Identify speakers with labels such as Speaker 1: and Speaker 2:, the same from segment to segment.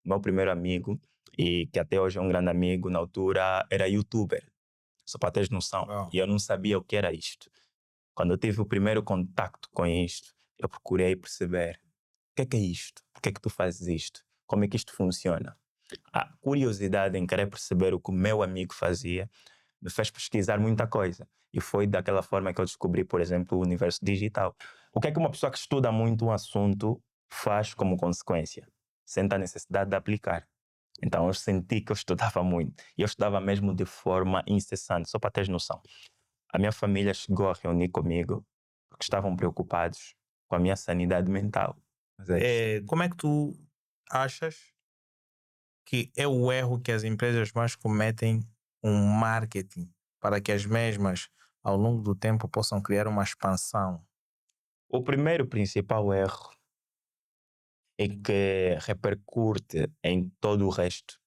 Speaker 1: o meu primeiro amigo, e que até hoje é um grande amigo, na altura era youtuber, só para teres noção.
Speaker 2: Uau.
Speaker 1: E eu não sabia o que era isto. Quando eu tive o primeiro contacto com isto, eu procurei perceber o que é isto? Por que é que tu fazes isto? Como é que isto funciona? A curiosidade em querer perceber o que o meu amigo fazia me fez pesquisar muita coisa. E foi daquela forma que eu descobri, por exemplo, o universo digital. O que é que uma pessoa que estuda muito um assunto faz como consequência? Sente a necessidade de aplicar. Então eu senti que eu estudava muito. E eu estudava mesmo de forma incessante, só para teres noção. A minha família chegou a reunir comigo porque estavam preocupados com a minha sanidade mental. Mas é isto.
Speaker 2: Como é que tu achas que é o erro que as empresas mais cometem um marketing para que as mesmas, ao longo do tempo, possam criar uma expansão?
Speaker 1: O primeiro principal erro é que repercute em todo o resto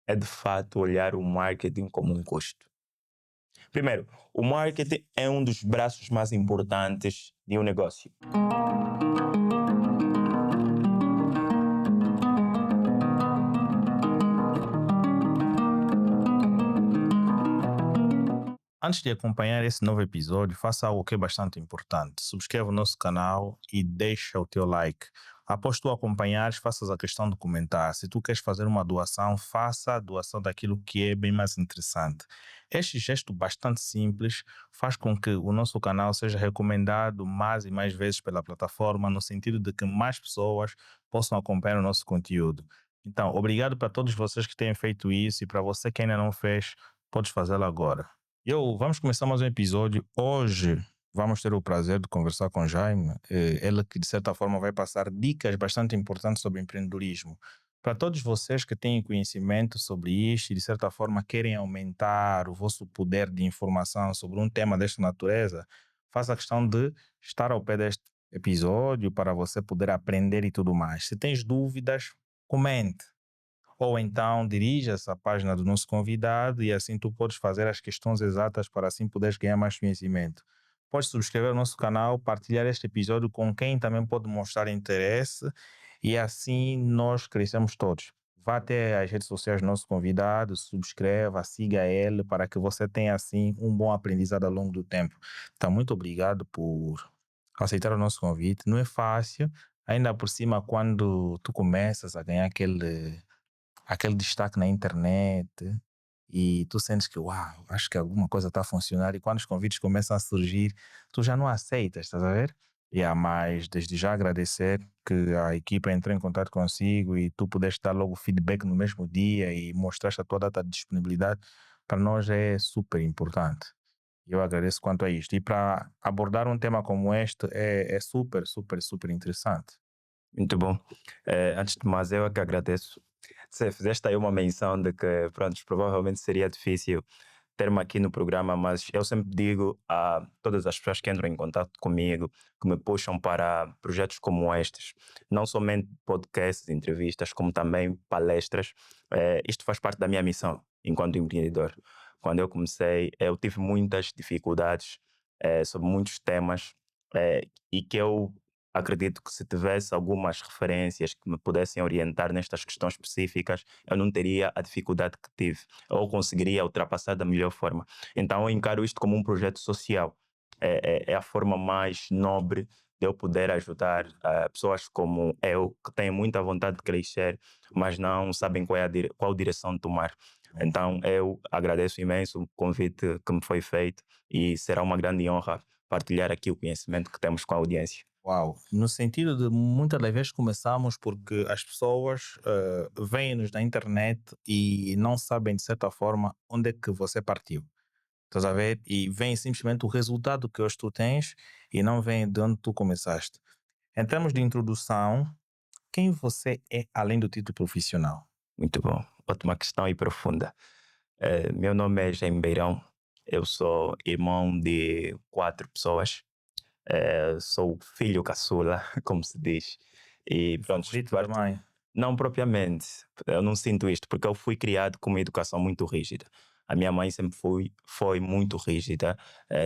Speaker 1: é de fato olhar o marketing como um custo. Primeiro, o marketing é um dos braços mais importantes de um negócio.
Speaker 2: Antes de acompanhar esse novo episódio, faça algo que é bastante importante. Subscreva o nosso canal e deixa o teu like. Após tu acompanhares, faças a questão de comentar. Se tu queres fazer uma doação, faça a doação daquilo que é bem mais interessante. Este gesto bastante simples faz com que o nosso canal seja recomendado mais e mais vezes pela plataforma, no sentido de que mais pessoas possam acompanhar o nosso conteúdo. Então, obrigado para todos vocês que têm feito isso e para você que ainda não fez, podes fazê-lo agora. Vamos começar mais um episódio. Hoje vamos ter o prazer de conversar com Jaime, ele que de certa forma vai passar dicas bastante importantes sobre empreendedorismo. Para todos vocês que têm conhecimento sobre isto e de certa forma querem aumentar o vosso poder de informação sobre um tema desta natureza, faça a questão de estar ao pé deste episódio para você poder aprender e tudo mais. Se tens dúvidas, comente. Ou então dirija-se à página do nosso convidado e assim tu podes fazer as questões exatas para assim poderes ganhar mais conhecimento. Podes subscrever o nosso canal, partilhar este episódio com quem também pode mostrar interesse e assim nós crescemos todos. Vá até as redes sociais do nosso convidado, subscreva, siga ele para que você tenha assim um bom aprendizado ao longo do tempo. Então, muito obrigado por aceitar o nosso convite. Não é fácil, ainda por cima quando tu começas a ganhar aquele destaque na internet e tu sentes que, uau, acho que alguma coisa está a funcionar e quando os convites começam a surgir, tu já não aceitas, estás a ver? Mas desde já agradecer que a equipa entrou em contato consigo e tu pudeste dar logo feedback no mesmo dia e mostraste a tua data de disponibilidade, para nós é super importante. Eu agradeço quanto a isto. E para abordar um tema como este é super, super, super interessante.
Speaker 1: Muito bom. Antes de mais, eu é que agradeço. Você fizeste aí uma menção de que, pronto, provavelmente seria difícil ter-me aqui no programa, mas eu sempre digo a todas as pessoas que entram em contato comigo, que me puxam para projetos como estes, não somente podcasts, entrevistas, como também palestras, isto faz parte da minha missão enquanto empreendedor. Quando eu comecei, eu tive muitas dificuldades sobre muitos temas e que eu acredito que se tivesse algumas referências que me pudessem orientar nestas questões específicas, eu não teria a dificuldade que tive, ou conseguiria ultrapassar da melhor forma. Então eu encaro isto como um projeto social. É a forma mais nobre de eu poder ajudar pessoas como eu, que têm muita vontade de crescer, mas não sabem qual direção tomar. Então eu agradeço imenso o convite que me foi feito e será uma grande honra partilhar aqui o conhecimento que temos com a audiência.
Speaker 2: Uau! No sentido de muitas das vezes começamos porque as pessoas veem-nos na internet e não sabem, de certa forma, onde é que você partiu. Estás a ver? E veem simplesmente o resultado que hoje tu tens e não veem de onde tu começaste. Em termos de introdução, quem você é além do título profissional?
Speaker 1: Muito bom. Ótima questão e profunda. Meu nome é Jaime Beirão. Eu sou irmão de 4 pessoas. Sou filho caçula, como se diz. E pronto,
Speaker 2: Favorito da mãe?
Speaker 1: não propriamente. Eu não sinto isto, porque eu fui criado com uma educação muito rígida. A minha mãe sempre foi muito rígida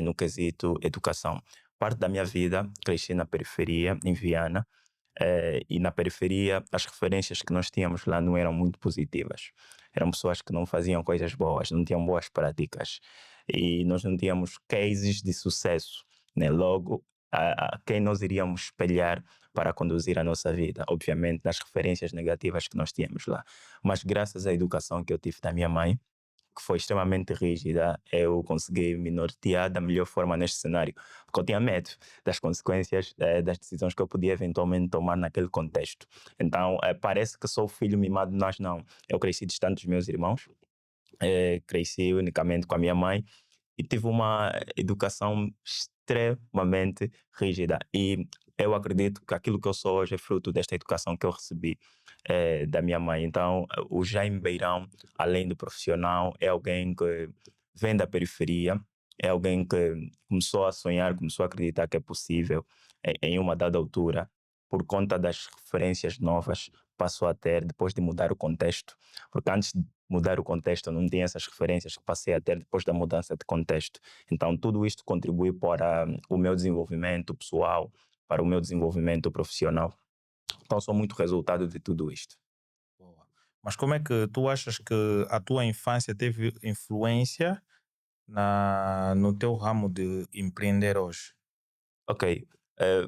Speaker 1: no quesito educação. Parte da minha vida cresci na periferia, em Viana, E na periferia, as referências que nós tínhamos lá não eram muito positivas. Eram pessoas que não faziam coisas boas, não tinham boas práticas. E nós não tínhamos cases de sucesso, né? Logo, a quem nós iríamos espelhar para conduzir a nossa vida, obviamente nas referências negativas que nós tínhamos lá. Mas graças à educação que eu tive da minha mãe, que foi extremamente rígida, eu consegui me nortear da melhor forma neste cenário, porque eu tinha medo das consequências das decisões que eu podia eventualmente tomar naquele contexto. Então, parece que sou o filho mimado, mas não. Eu cresci distante dos meus irmãos, cresci unicamente com a minha mãe e tive uma educação extremamente rígida. E eu acredito que aquilo que eu sou hoje é fruto desta educação que eu recebi da minha mãe. Então, o Jaime Beirão, além do profissional, é alguém que vem da periferia, é alguém que começou a sonhar, começou a acreditar que é possível em uma dada altura, por conta das referências novas, passou a ter, depois de mudar o contexto. Porque antes de mudar o contexto, eu não tinha essas referências que passei a ter depois da mudança de contexto. Então, tudo isto contribui para o meu desenvolvimento pessoal, para o meu desenvolvimento profissional. Então, sou muito resultado de tudo isto.
Speaker 2: Boa. Mas como é que tu achas que a tua infância teve influência no teu ramo de empreender hoje?
Speaker 1: Ok.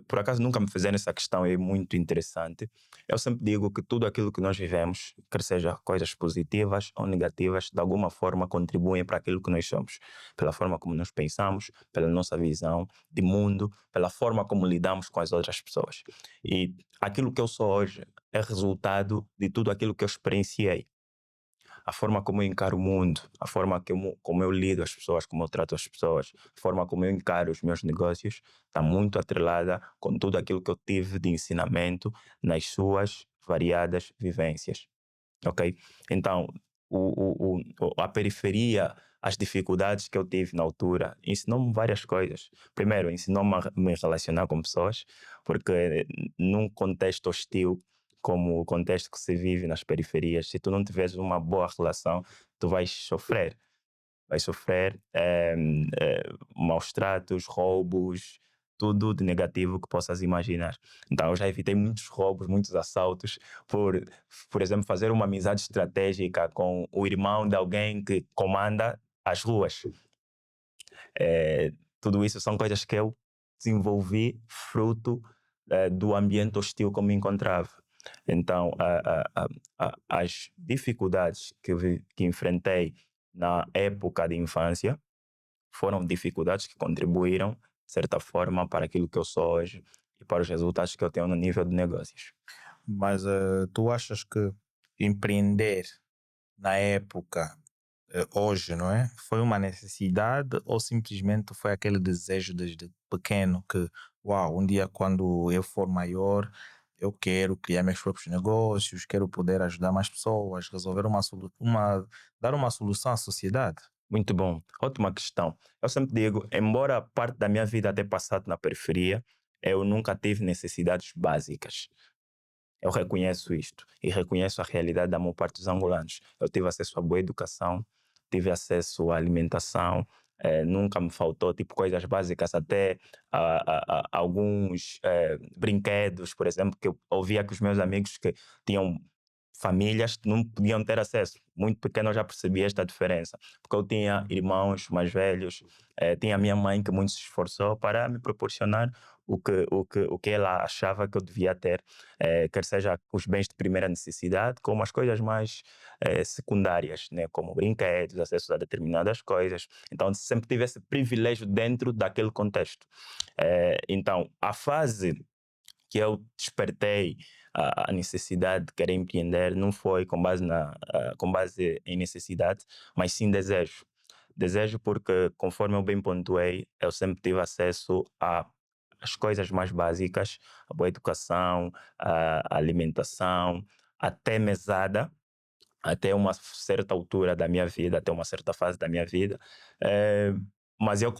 Speaker 1: Por acaso nunca me fizeram essa questão, é muito interessante. Eu sempre digo que tudo aquilo que nós vivemos, quer seja coisas positivas ou negativas, de alguma forma contribuem para aquilo que nós somos. Pela forma como nós pensamos, pela nossa visão de mundo, pela forma como lidamos com as outras pessoas. E aquilo que eu sou hoje é resultado de tudo aquilo que eu experienciei. A forma como eu encaro o mundo, a forma como eu lido as pessoas, como eu trato as pessoas, a forma como eu encaro os meus negócios, está muito atrelada com tudo aquilo que eu tive de ensinamento nas suas variadas vivências, ok? Então, a periferia, as dificuldades que eu tive na altura, ensinou-me várias coisas. Primeiro, ensinou-me a me relacionar com pessoas, porque num contexto hostil, como o contexto que se vive nas periferias, se tu não tiveres uma boa relação, tu vais sofrer. Vais sofrer maus tratos, roubos, tudo de negativo que possas imaginar. Então, eu já evitei muitos roubos, muitos assaltos, por exemplo, fazer uma amizade estratégica com o irmão de alguém que comanda as ruas. Eh, Tudo isso são coisas que eu desenvolvi fruto do ambiente hostil que eu me encontrava. Então, as dificuldades que enfrentei na época de infância foram dificuldades que contribuíram, de certa forma, para aquilo que eu sou hoje e para os resultados que eu tenho no nível de negócios.
Speaker 2: Mas tu achas que empreender na época, hoje, não é? Foi uma necessidade ou simplesmente foi aquele desejo desde pequeno que, uau, um dia quando eu for maior, eu quero criar meus próprios negócios, quero poder ajudar mais pessoas, resolver dar uma solução à sociedade?
Speaker 1: Muito bom, ótima questão. Eu sempre digo, embora parte da minha vida ter passado na periferia, eu nunca tive necessidades básicas. Eu reconheço isto e reconheço a realidade da maior parte dos angolanos. Eu tive acesso a boa educação, tive acesso à alimentação, nunca me faltou tipo coisas básicas, até alguns brinquedos, por exemplo, que eu ouvia que os meus amigos que tinham famílias não podiam ter acesso. Muito pequeno eu já percebi esta diferença, porque eu tinha irmãos mais velhos, tinha a minha mãe que muito se esforçou para me proporcionar o que ela achava que eu devia ter, quer seja os bens de primeira necessidade, como as coisas mais secundárias, né? Como brinquedos, acesso a determinadas coisas. Então sempre tive esse privilégio dentro daquele contexto. Então, a fase que eu despertei a necessidade de querer empreender não foi com base em necessidade, mas sim desejo. Desejo porque, conforme eu bem pontuei, eu sempre tive acesso às coisas mais básicas, a boa educação, a alimentação, até mesada, até uma certa altura da minha vida, até uma certa fase da minha vida. Eh, mas eu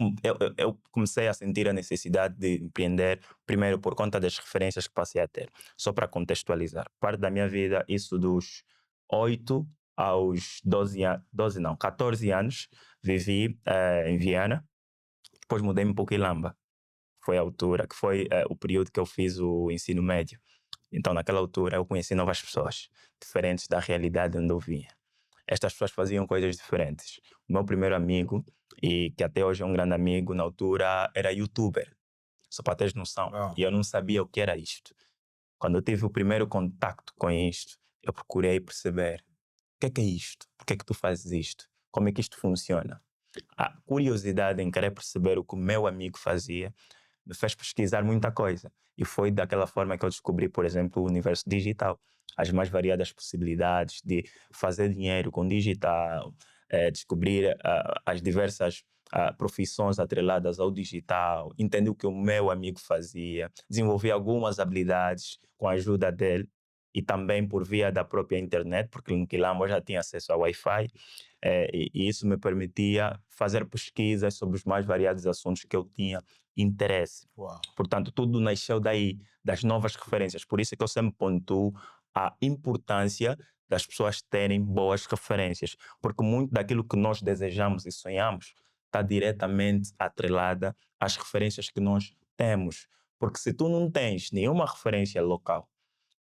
Speaker 1: comecei a sentir a necessidade de empreender, primeiro por conta das referências que passei a ter. Só para contextualizar, parte da minha vida, isso dos 8 aos 12 anos, 12 não, 14 anos, vivi em Viana, depois mudei-me para o Quilamba. Foi a altura, que foi o período que eu fiz o ensino médio. Então, naquela altura, eu conheci novas pessoas, diferentes da realidade onde eu vinha. Estas pessoas faziam coisas diferentes. O meu primeiro amigo, e que até hoje é um grande amigo, na altura era youtuber, só para teres noção.
Speaker 2: Uau.
Speaker 1: E eu não sabia o que era isto. Quando eu tive o primeiro contacto com isto, eu procurei perceber o que é isto? Por que é que tu fazes isto? Como é que isto funciona? A curiosidade em querer perceber o que o meu amigo fazia me fez pesquisar muita coisa. E foi daquela forma que eu descobri, por exemplo, o universo digital. As mais variadas possibilidades de fazer dinheiro com digital, descobrir as diversas profissões atreladas ao digital, entender o que o meu amigo fazia, desenvolver algumas habilidades com a ajuda dele e também por via da própria internet, porque em Quilamba eu já tinha acesso ao Wi-Fi, e isso me permitia fazer pesquisas sobre os mais variados assuntos que eu tinha interesse.
Speaker 2: Uau.
Speaker 1: Portanto, tudo nasceu daí, das novas referências. Por isso é que eu sempre pontuo a importância das pessoas terem boas referências, porque muito daquilo que nós desejamos e sonhamos está diretamente atrelada às referências que nós temos. Porque se tu não tens nenhuma referência local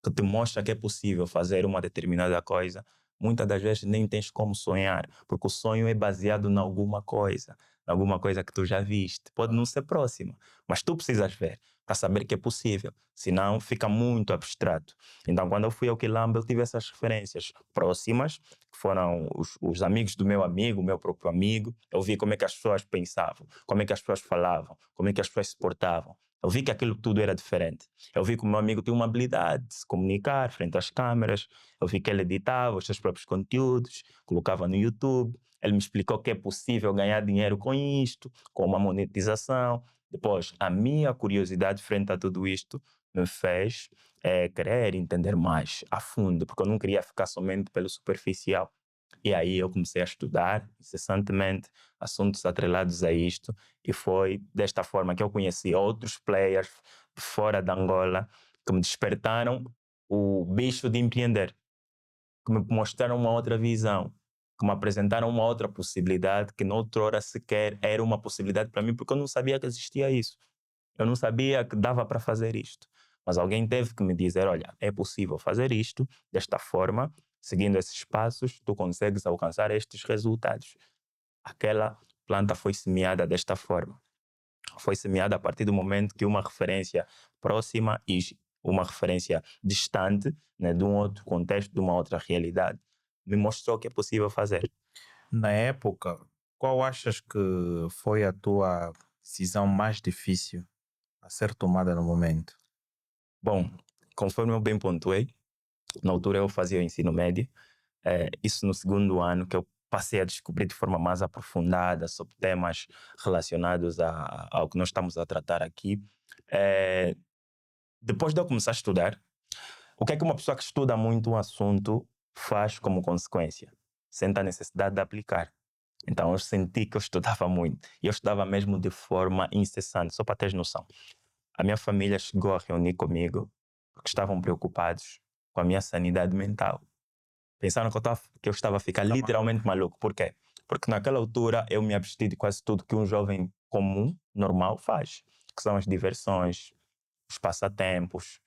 Speaker 1: que te mostra que é possível fazer uma determinada coisa, muitas das vezes nem tens como sonhar, porque o sonho é baseado em alguma coisa que tu já viste. Pode não ser próxima, mas tu precisas ver para saber que é possível, senão fica muito abstrato. Então, quando eu fui ao Quilamba, eu tive essas referências próximas, que foram os amigos do meu amigo, o meu próprio amigo. Eu vi como é que as pessoas pensavam, como é que as pessoas falavam, como é que as pessoas se portavam. Eu vi que aquilo tudo era diferente. Eu vi que o meu amigo tinha uma habilidade de se comunicar frente às câmeras. Eu vi que ele editava os seus próprios conteúdos, colocava no YouTube. Ele me explicou que é possível ganhar dinheiro com isto, com uma monetização. Depois, a minha curiosidade frente a tudo isto me fez querer entender mais a fundo, porque eu não queria ficar somente pelo superficial. E aí eu comecei a estudar incessantemente assuntos atrelados a isto, e foi desta forma que eu conheci outros players de fora da Angola que me despertaram o bicho de empreender, que me mostraram uma outra visão, que me apresentaram uma outra possibilidade que noutrora sequer era uma possibilidade para mim, porque eu não sabia que existia isso. Eu não sabia que dava para fazer isto. Mas alguém teve que me dizer: olha, é possível fazer isto desta forma, seguindo esses passos, tu consegues alcançar estes resultados. Aquela planta foi semeada desta forma. Foi semeada a partir do momento que uma referência próxima e uma referência distante, né, de um outro contexto, de uma outra realidade, me mostrou que é possível fazer.
Speaker 2: Na época, qual achas que foi a tua decisão mais difícil a ser tomada no momento?
Speaker 1: Bom, conforme eu bem pontuei, na altura eu fazia o ensino médio, isso no segundo ano que eu passei a descobrir de forma mais aprofundada sobre temas relacionados ao que nós estamos a tratar aqui. Eh, Depois de eu começar a estudar, o que é que uma pessoa que estuda muito um assunto faz como consequência? Sente a necessidade de aplicar. Então eu senti que eu estudava muito. E eu estudava mesmo de forma incessante, só para teres noção. A minha família chegou a reunir comigo porque estavam preocupados com a minha sanidade mental. Pensaram que eu estava a ficar
Speaker 2: Tá
Speaker 1: literalmente maluco. Por quê? Porque naquela altura eu me absti de quase tudo que um jovem comum, normal, faz. Que são as diversões, os passatempos.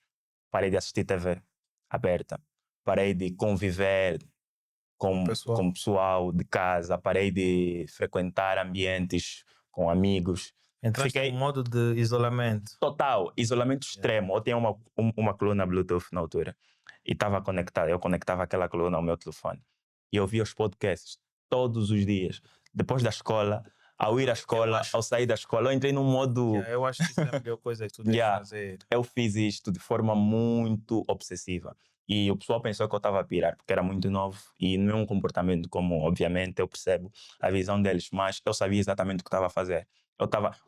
Speaker 1: Parei de assistir TV aberta. Parei de conviver
Speaker 2: com o
Speaker 1: com
Speaker 2: pessoal.
Speaker 1: o pessoal de casa. Parei de frequentar ambientes com amigos.
Speaker 2: Entraste num
Speaker 1: Fiquei
Speaker 2: modo de isolamento.
Speaker 1: total, isolamento
Speaker 2: Yeah.
Speaker 1: extremo. Eu tinha uma coluna Bluetooth na altura e estava conectada. Eu conectava aquela coluna ao meu telefone e eu ouvia os podcasts todos os dias. Depois da escola, ao ir à escola,
Speaker 2: acho-
Speaker 1: ao sair da escola, eu entrei num modo.
Speaker 2: Yeah, eu acho que isso é a melhor coisa que tu deves
Speaker 1: Yeah,
Speaker 2: fazer.
Speaker 1: eu fiz isto de forma muito obsessiva. E o pessoal pensou que eu estava a pirar, porque era muito novo e não é um comportamento comum. Obviamente, eu percebo a visão deles, mas eu sabia exatamente o que estava a fazer.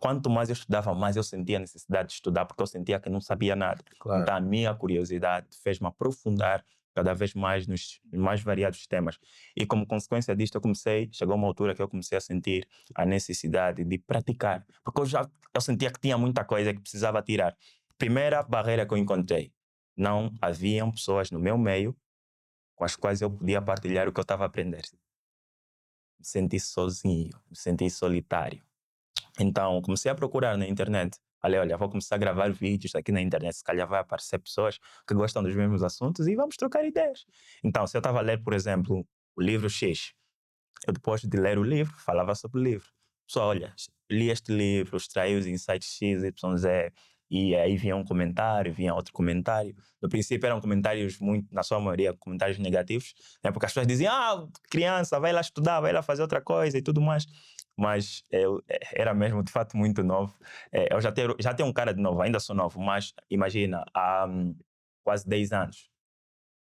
Speaker 1: Quanto mais eu estudava, mais eu sentia a necessidade de estudar, porque eu sentia que não sabia nada.
Speaker 2: Claro.
Speaker 1: Então, a minha curiosidade fez-me aprofundar cada vez mais nos mais variados temas. E como consequência disto, chegou uma altura que eu comecei a sentir a necessidade de praticar, porque eu sentia que tinha muita coisa que precisava tirar. Primeira barreira que eu encontrei: não haviam pessoas no meu meio com as quais eu podia partilhar o que eu estava a aprender. Me senti sozinho, me senti solitário. Então comecei a procurar na internet Falei, olha, vou começar a gravar vídeos aqui na internet, se calhar vai aparecer pessoas que gostam dos mesmos assuntos e vamos trocar ideias. Então, se eu estava a ler, por exemplo, o livro X, eu depois de ler o livro, falava sobre o livro. Só, olha, li este livro, extraí os insights X, Y, Z, e aí vinha um comentário, vinha outro comentário. No princípio eram comentários muito, na sua maioria, comentários negativos, né? Porque as pessoas diziam, criança, vai lá estudar, vai lá fazer outra coisa e tudo mais. Mas eu era mesmo, de fato, muito novo. Eu já tenho um cara de novo, ainda sou novo, mas imagina, há quase 10 anos.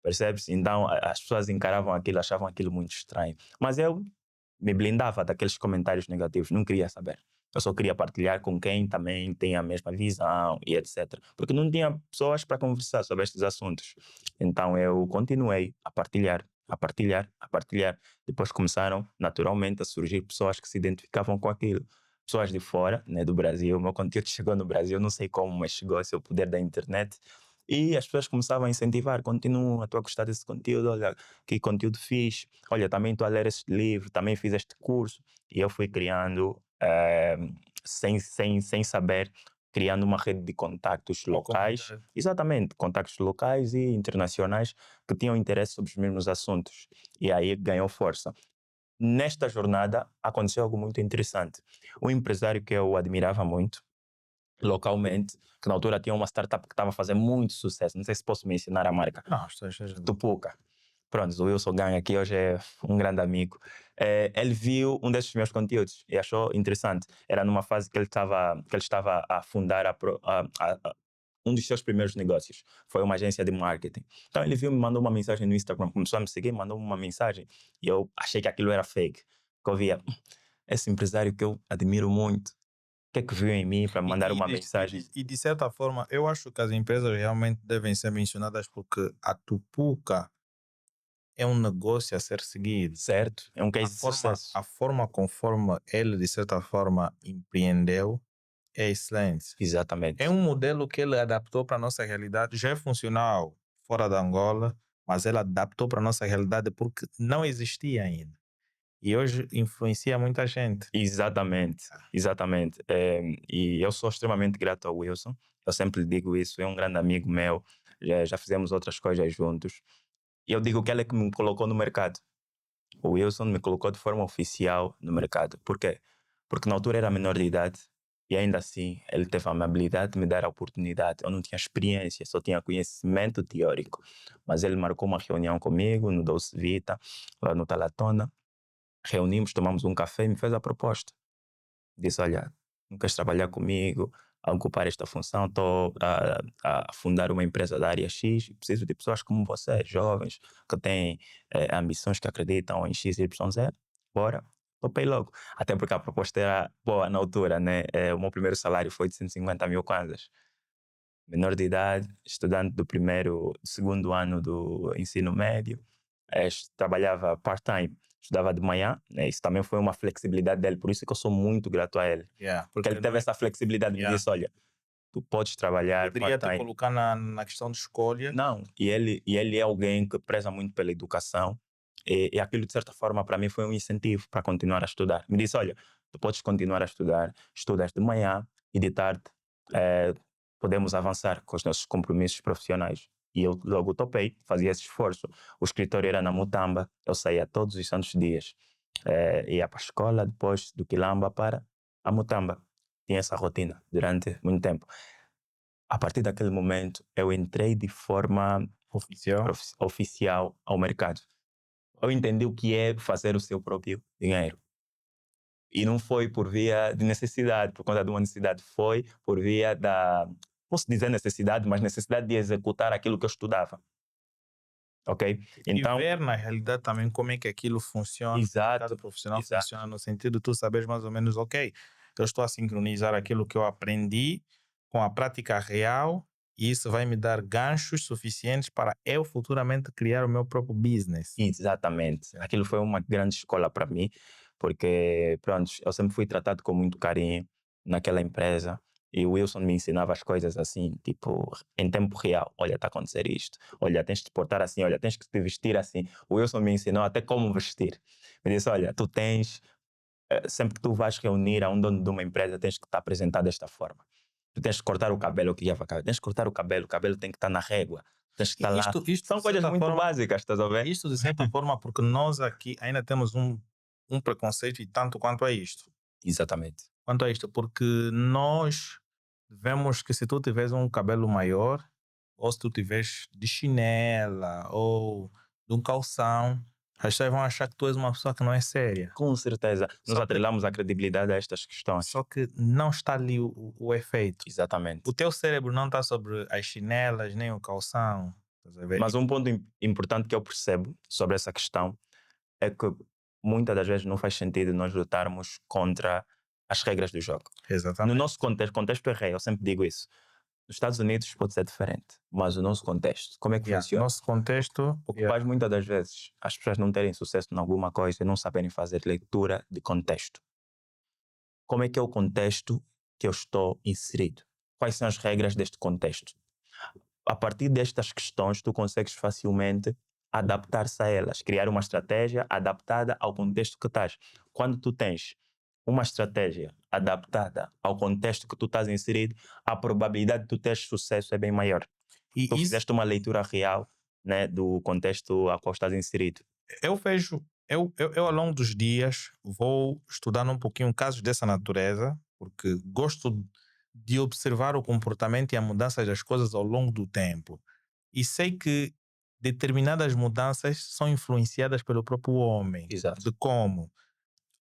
Speaker 1: Percebes? Então as pessoas encaravam aquilo, achavam aquilo muito estranho. Mas eu me blindava daqueles comentários negativos, não queria saber. Eu só queria partilhar com quem também tem a mesma visão e etc. Porque não tinha pessoas para conversar sobre estes assuntos. Então eu continuei a partilhar, a partilhar, a partilhar. Depois começaram naturalmente a surgir pessoas que se identificavam com aquilo. Pessoas de fora, né, do Brasil. O meu conteúdo chegou no Brasil, não sei como, mas chegou a ser o poder da internet. E as pessoas começavam a incentivar, continua, estou a gostar desse conteúdo, olha, que conteúdo fixe, olha, também estou a ler este livro, também fiz este curso. E eu fui criando, sem saber, criando uma rede de contactos
Speaker 2: Uma
Speaker 1: locais,
Speaker 2: comunidade.
Speaker 1: exatamente, contactos locais e internacionais que tinham interesse sobre os mesmos assuntos. E aí ganhou força. Nesta jornada aconteceu algo muito interessante. Um empresário que eu admirava muito, localmente, que na altura tinha uma startup que estava a fazer muito sucesso, não sei se posso mencionar a marca,
Speaker 2: Não, esteja.
Speaker 1: Tupuca. Pronto, o Wilson Gang aqui hoje é um grande amigo. Ele viu um desses meus conteúdos e achou interessante. Era numa fase que ele estava a fundar um dos seus primeiros negócios. Foi uma agência de marketing. Então ele viu, me mandou uma mensagem no Instagram, começou a me seguir, mandou uma mensagem e eu achei que aquilo era fake. Que eu via, esse empresário que eu admiro muito, o que é que viu em mim para me mandar uma mensagem?
Speaker 2: De certa forma, eu acho que as empresas realmente devem ser mencionadas porque a Tupuca é um negócio a ser seguido.
Speaker 1: Certo? É um case de sucesso.
Speaker 2: A forma conforme ele, de certa forma, empreendeu é excelente.
Speaker 1: Exatamente.
Speaker 2: É um modelo que ele adaptou para a nossa realidade, já é funcional fora da Angola, mas ele adaptou para a nossa realidade porque não existia ainda. E hoje influencia muita gente.
Speaker 1: Exatamente, exatamente. E eu sou extremamente grato ao Wilson. Eu sempre lhe digo isso. É um grande amigo meu. Já fizemos outras coisas juntos. E eu digo que ele é que me colocou no mercado. O Wilson me colocou de forma oficial no mercado. Por quê? Porque na altura era menor de idade e ainda assim ele teve a amabilidade de me dar a oportunidade. Eu não tinha experiência, só tinha conhecimento teórico. Mas ele marcou uma reunião comigo no Doce Vita, lá no Talatona. Reunimos, tomamos um café e me fez a proposta. Disse: olha, não queres trabalhar comigo a ocupar esta função? Estou a fundar uma empresa da área X e preciso de pessoas como você, jovens, que têm ambições, que acreditam em X, Y, Z. Bora. Topei logo. Até porque a proposta era boa na altura, né? O meu primeiro salário foi de 150 mil kwanzas. Menor de idade, estudante do segundo ano do ensino médio, trabalhava part-time, estudava de manhã, né? Isso também foi uma flexibilidade dele, por isso que eu sou muito grato a ele. Porque ele
Speaker 2: Porque não
Speaker 1: teve
Speaker 2: é,
Speaker 1: essa flexibilidade, me
Speaker 2: yeah,
Speaker 1: disse, olha, tu podes trabalhar
Speaker 2: poderia te
Speaker 1: part-time.
Speaker 2: colocar na questão de escolha.
Speaker 1: Não, e ele é alguém que preza muito pela educação e aquilo, de certa forma, para mim foi um incentivo para continuar a estudar. Me disse, olha, tu podes continuar a estudar, estudas de manhã e de tarde eh, podemos avançar com os nossos compromissos profissionais. E eu logo topei, fazia esse esforço. O escritório era na Mutamba, eu saía todos os santos dias. Ia para a escola, depois do Quilamba para a Mutamba. Tinha essa rotina durante muito tempo. A partir daquele momento, eu entrei de forma
Speaker 2: Oficial.
Speaker 1: oficial ao mercado. Eu entendi o que é fazer o seu próprio dinheiro. E não foi por via de necessidade, por conta de uma necessidade, foi por via da, posso dizer necessidade, mas necessidade de executar aquilo que eu estudava. Ok?
Speaker 2: E
Speaker 1: Então,
Speaker 2: ver na realidade também como é que aquilo funciona, o mercado
Speaker 1: exato,
Speaker 2: profissional
Speaker 1: exato.
Speaker 2: funciona no sentido de tu saberes mais ou menos, ok, eu estou a sincronizar aquilo que eu aprendi com a prática real e isso vai me dar ganchos suficientes para eu futuramente criar o meu próprio business.
Speaker 1: Exatamente. Aquilo foi uma grande escola para mim, porque, pronto, eu sempre fui tratado com muito carinho naquela empresa e o Wilson me ensinava as coisas assim, tipo, em tempo real. Olha, está a acontecer isto. Olha, tens de te portar assim. Olha, tens que te vestir assim. O Wilson me ensinou até como vestir. Me disse, olha, tu tens, sempre que tu vais reunir a um dono de uma empresa, tens que te apresentar desta forma. Tu tens que cortar o cabelo, o que é cabelo? Tens que cortar o cabelo tem que estar na régua, tens que estar lá.
Speaker 2: Isto
Speaker 1: São
Speaker 2: de
Speaker 1: coisas
Speaker 2: certa
Speaker 1: muito
Speaker 2: forma,
Speaker 1: básicas, estás a ver?
Speaker 2: isto de certa forma, porque nós aqui ainda temos um preconceito e tanto quanto a isto.
Speaker 1: Exatamente.
Speaker 2: Quanto a isto, porque nós vemos que se tu tiveres um cabelo maior, ou se tu tiveres de chinela, ou de um calção, as pessoas vão achar que tu és uma pessoa que não é séria.
Speaker 1: Com certeza. Nos
Speaker 2: Só que,
Speaker 1: atrelamos a credibilidade a estas questões.
Speaker 2: só que não está ali o efeito.
Speaker 1: Exatamente.
Speaker 2: O teu cérebro não está sobre as chinelas, nem o calção. Estás a ver?
Speaker 1: Mas um ponto importante que eu percebo sobre essa questão é que muitas das vezes não faz sentido nós lutarmos contra as regras do jogo. No
Speaker 2: Exatamente.
Speaker 1: nosso contexto é rei, eu sempre digo isso. Nos Estados Unidos pode ser diferente, mas o nosso contexto, como é que funciona?
Speaker 2: Nosso contexto.
Speaker 1: O que faz muitas das vezes as pessoas não terem sucesso em alguma coisa e não saberem fazer leitura de contexto. Como é que é o contexto que eu estou inserido? Quais são as regras deste contexto? A partir destas questões, tu consegues facilmente adaptar-se a elas, criar uma estratégia adaptada ao contexto que estás. Quando tu tens uma estratégia adaptada ao contexto que tu estás inserido, a probabilidade de tu teres sucesso é bem maior.
Speaker 2: E
Speaker 1: Tu
Speaker 2: isso,
Speaker 1: fizeste uma leitura real, né, do contexto a qual estás inserido.
Speaker 2: eu vejo, eu ao longo dos dias vou estudando um pouquinho casos dessa natureza, porque gosto de observar o comportamento e a mudança das coisas ao longo do tempo. E sei que determinadas mudanças são influenciadas pelo próprio homem.
Speaker 1: Exato.
Speaker 2: De como?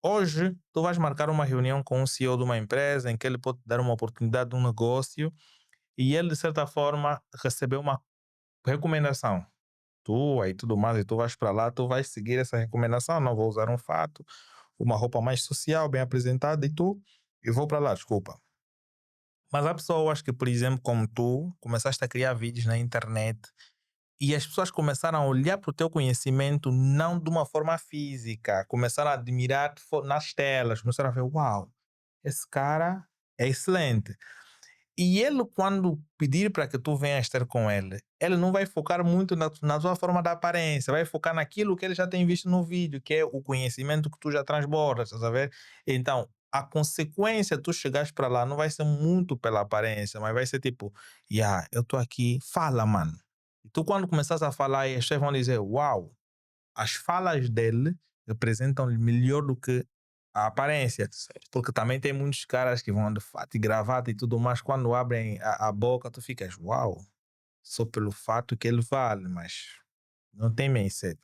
Speaker 2: Hoje, tu vais marcar uma reunião com um CEO de uma empresa em que ele pode te dar uma oportunidade de um negócio e ele, de certa forma, recebeu uma recomendação tua e tudo mais, e tu vais para lá, tu vais seguir essa recomendação, não vou usar um fato, uma roupa mais social, bem apresentada e vou para lá, desculpa. Mas há pessoas que, por exemplo, como tu, começaste a criar vídeos na internet e as pessoas começaram a olhar para o teu conhecimento não de uma forma física, começaram a admirar nas telas, começaram a ver, uau, esse cara é excelente. E ele, quando pedir para que tu venhas ter com ele, ele não vai focar muito na tua forma da aparência, vai focar naquilo que ele já tem visto no vídeo, que é o conhecimento que tu já transbordas, estás a ver? Então, a consequência de tu chegares para lá não vai ser muito pela aparência, mas vai ser tipo, yeah, eu estou aqui, fala, mano. E tu, quando começares a falar, as pessoas vão dizer, uau, as falas dele representam melhor do que a aparência.
Speaker 1: Certo.
Speaker 2: Porque também tem muitos caras que vão de fato e gravata e tudo mais, quando abrem a boca, tu ficas, uau, só pelo fato que ele vale, mas não tem mindset.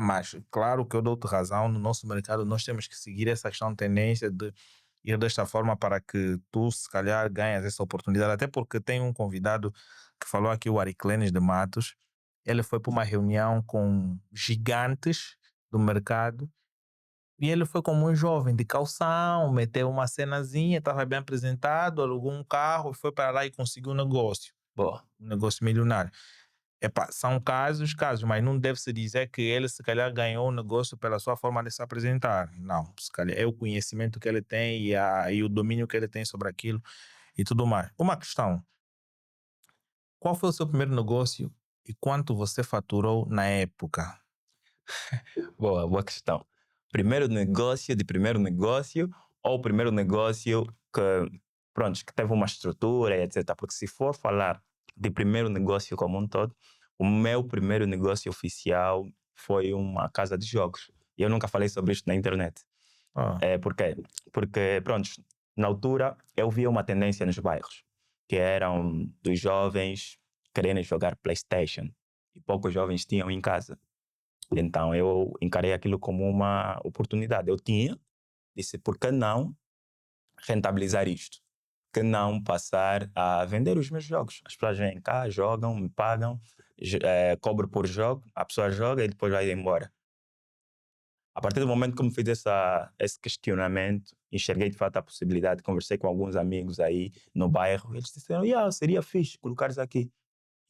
Speaker 2: Mas, claro que eu dou-te razão, no nosso mercado nós temos que seguir essa questão de tendência de ir desta forma para que tu, se calhar, ganhas essa oportunidade. Até porque tem um convidado que falou aqui, o Ariclenes de Matos, ele foi para uma reunião com gigantes do mercado e ele foi como um jovem de calção, meteu uma cenazinha, estava bem apresentado, alugou um carro e foi para lá e conseguiu um negócio.
Speaker 1: Boa.
Speaker 2: Um negócio milionário. Epá, são casos, mas não deve-se dizer que ele se calhar ganhou o negócio pela sua forma de se apresentar. Não, se calhar é o conhecimento que ele tem e o domínio que ele tem sobre aquilo e tudo mais. Uma questão, qual foi o seu primeiro negócio e quanto você faturou na época?
Speaker 1: Boa questão. Primeiro negócio ou o primeiro negócio que, pronto, que teve uma estrutura e etc. Porque se for falar de primeiro negócio como um todo, o meu primeiro negócio oficial foi uma casa de jogos. E eu nunca falei sobre isto na internet.
Speaker 2: Ah,
Speaker 1: Por quê? Porque, pronto, na altura eu via uma tendência nos bairros, que eram dos jovens querendo jogar PlayStation. E poucos jovens tinham em casa. Então eu encarei aquilo como uma oportunidade. Eu tinha, disse, por que não rentabilizar isto? Por que não passar a vender os meus jogos? As pessoas vêm cá, jogam, me pagam, cobro por jogo, a pessoa joga e depois vai embora. A partir do momento que me fiz esse questionamento, enxerguei de fato a possibilidade, conversei com alguns amigos aí no bairro, eles disseram, seria fixe colocares aqui.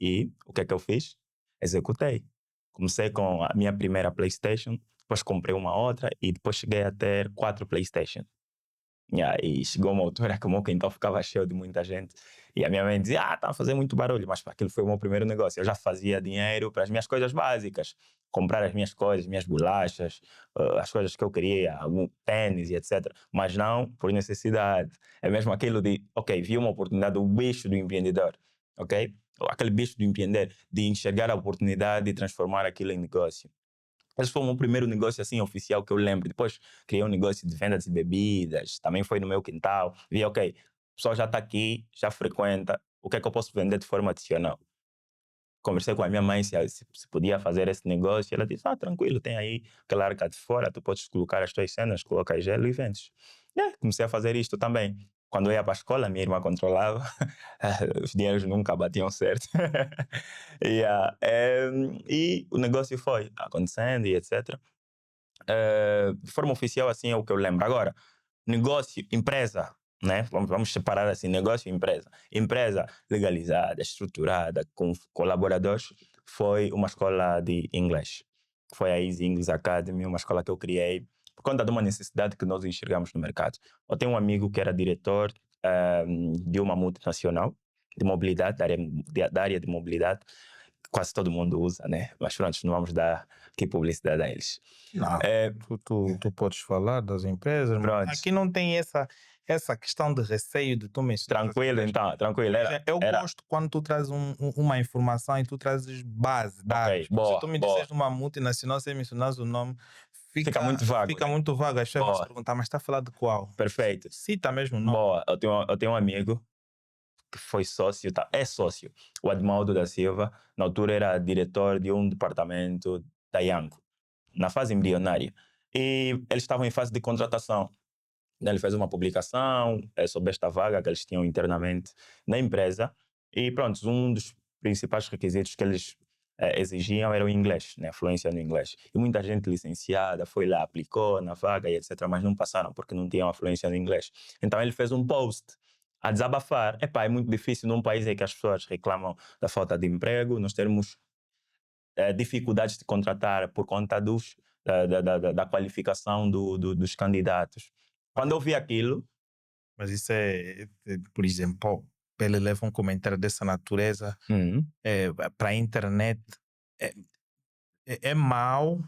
Speaker 1: E o que é que eu fiz? Executei. Comecei com a minha primeira PlayStation, depois comprei uma outra e depois cheguei a ter 4 PlayStation. E chegou uma altura que o meu quintal ficava cheio de muita gente E a minha mãe dizia, está a fazer muito barulho, mas pá, aquilo foi o meu primeiro negócio. Eu já fazia dinheiro para as minhas coisas básicas, comprar as minhas coisas, minhas bolachas, as coisas que eu queria, algum tênis e etc. Mas não por necessidade. É mesmo aquilo de, ok, vi uma oportunidade, o bicho do empreendedor, ok? Aquele bicho do empreender, de enxergar a oportunidade e transformar aquilo em negócio. Esse foi o meu primeiro negócio assim oficial que eu lembro. Depois criei um negócio de venda de bebidas, também foi no meu quintal. Vi, ok, o pessoal já está aqui, já frequenta, o que é que eu posso vender de forma adicional? Conversei com a minha mãe se podia fazer esse negócio. Ela disse, tranquilo, tem aí aquela arca de fora, tu podes colocar as tuas cenas, coloca gelo e vendes. Comecei a fazer isto também. Quando eu ia para a escola, minha irmã controlava, os dinheiros nunca batiam certo. E o negócio foi acontecendo e etc. De forma oficial, assim é o que eu lembro. Agora, negócio, empresa, né? Vamos separar assim, negócio e empresa. Empresa legalizada, estruturada, com colaboradores, foi uma escola de inglês. Foi a Easy English Academy, uma escola que eu criei por conta de uma necessidade que nós enxergamos no mercado. Eu tenho um amigo que era diretor de uma multinacional de mobilidade, da área de mobilidade, que quase todo mundo usa, né? Mas pronto, não vamos dar aqui publicidade a eles.
Speaker 2: Não,
Speaker 1: Eh,
Speaker 2: tu podes falar das empresas, mas
Speaker 1: Pronto,
Speaker 2: aqui não tem essa questão de receio de tu mencionar as
Speaker 1: tranquilo
Speaker 2: empresas.
Speaker 1: então, tranquilo.
Speaker 2: Eu
Speaker 1: Era
Speaker 2: gosto quando tu trazes uma informação e tu trazes base,
Speaker 1: ok,
Speaker 2: dados. Porque se
Speaker 1: boa,
Speaker 2: tu me
Speaker 1: boa.
Speaker 2: disseres de uma multinacional sem mencionares o nome,
Speaker 1: Fica muito vago,
Speaker 2: fica
Speaker 1: né?
Speaker 2: muito vago. As pessoas vão se
Speaker 1: Boa,
Speaker 2: perguntar, mas está a falar de qual?
Speaker 1: perfeito.
Speaker 2: Cita mesmo o nome.
Speaker 1: Boa, eu tenho um amigo que foi sócio, é sócio, o Admaldo da Silva, na altura era diretor de um departamento da Yango, na fase embrionária. E eles estavam em fase de contratação. Ele fez uma publicação sobre esta vaga que eles tinham internamente na empresa e pronto, um dos principais requisitos que eles exigiam era o inglês, né, fluência no inglês. E muita gente licenciada foi lá, aplicou na vaga e etc, mas não passaram porque não tinham a fluência no inglês. Então ele fez um post a desabafar. Epá, é muito difícil num país em que as pessoas reclamam da falta de emprego, nós termos dificuldades de contratar por conta da qualificação dos candidatos. Quando eu vi aquilo,
Speaker 2: Mas isso por exemplo, ele leva um comentário dessa natureza
Speaker 1: hum,
Speaker 2: para a internet. É, é mau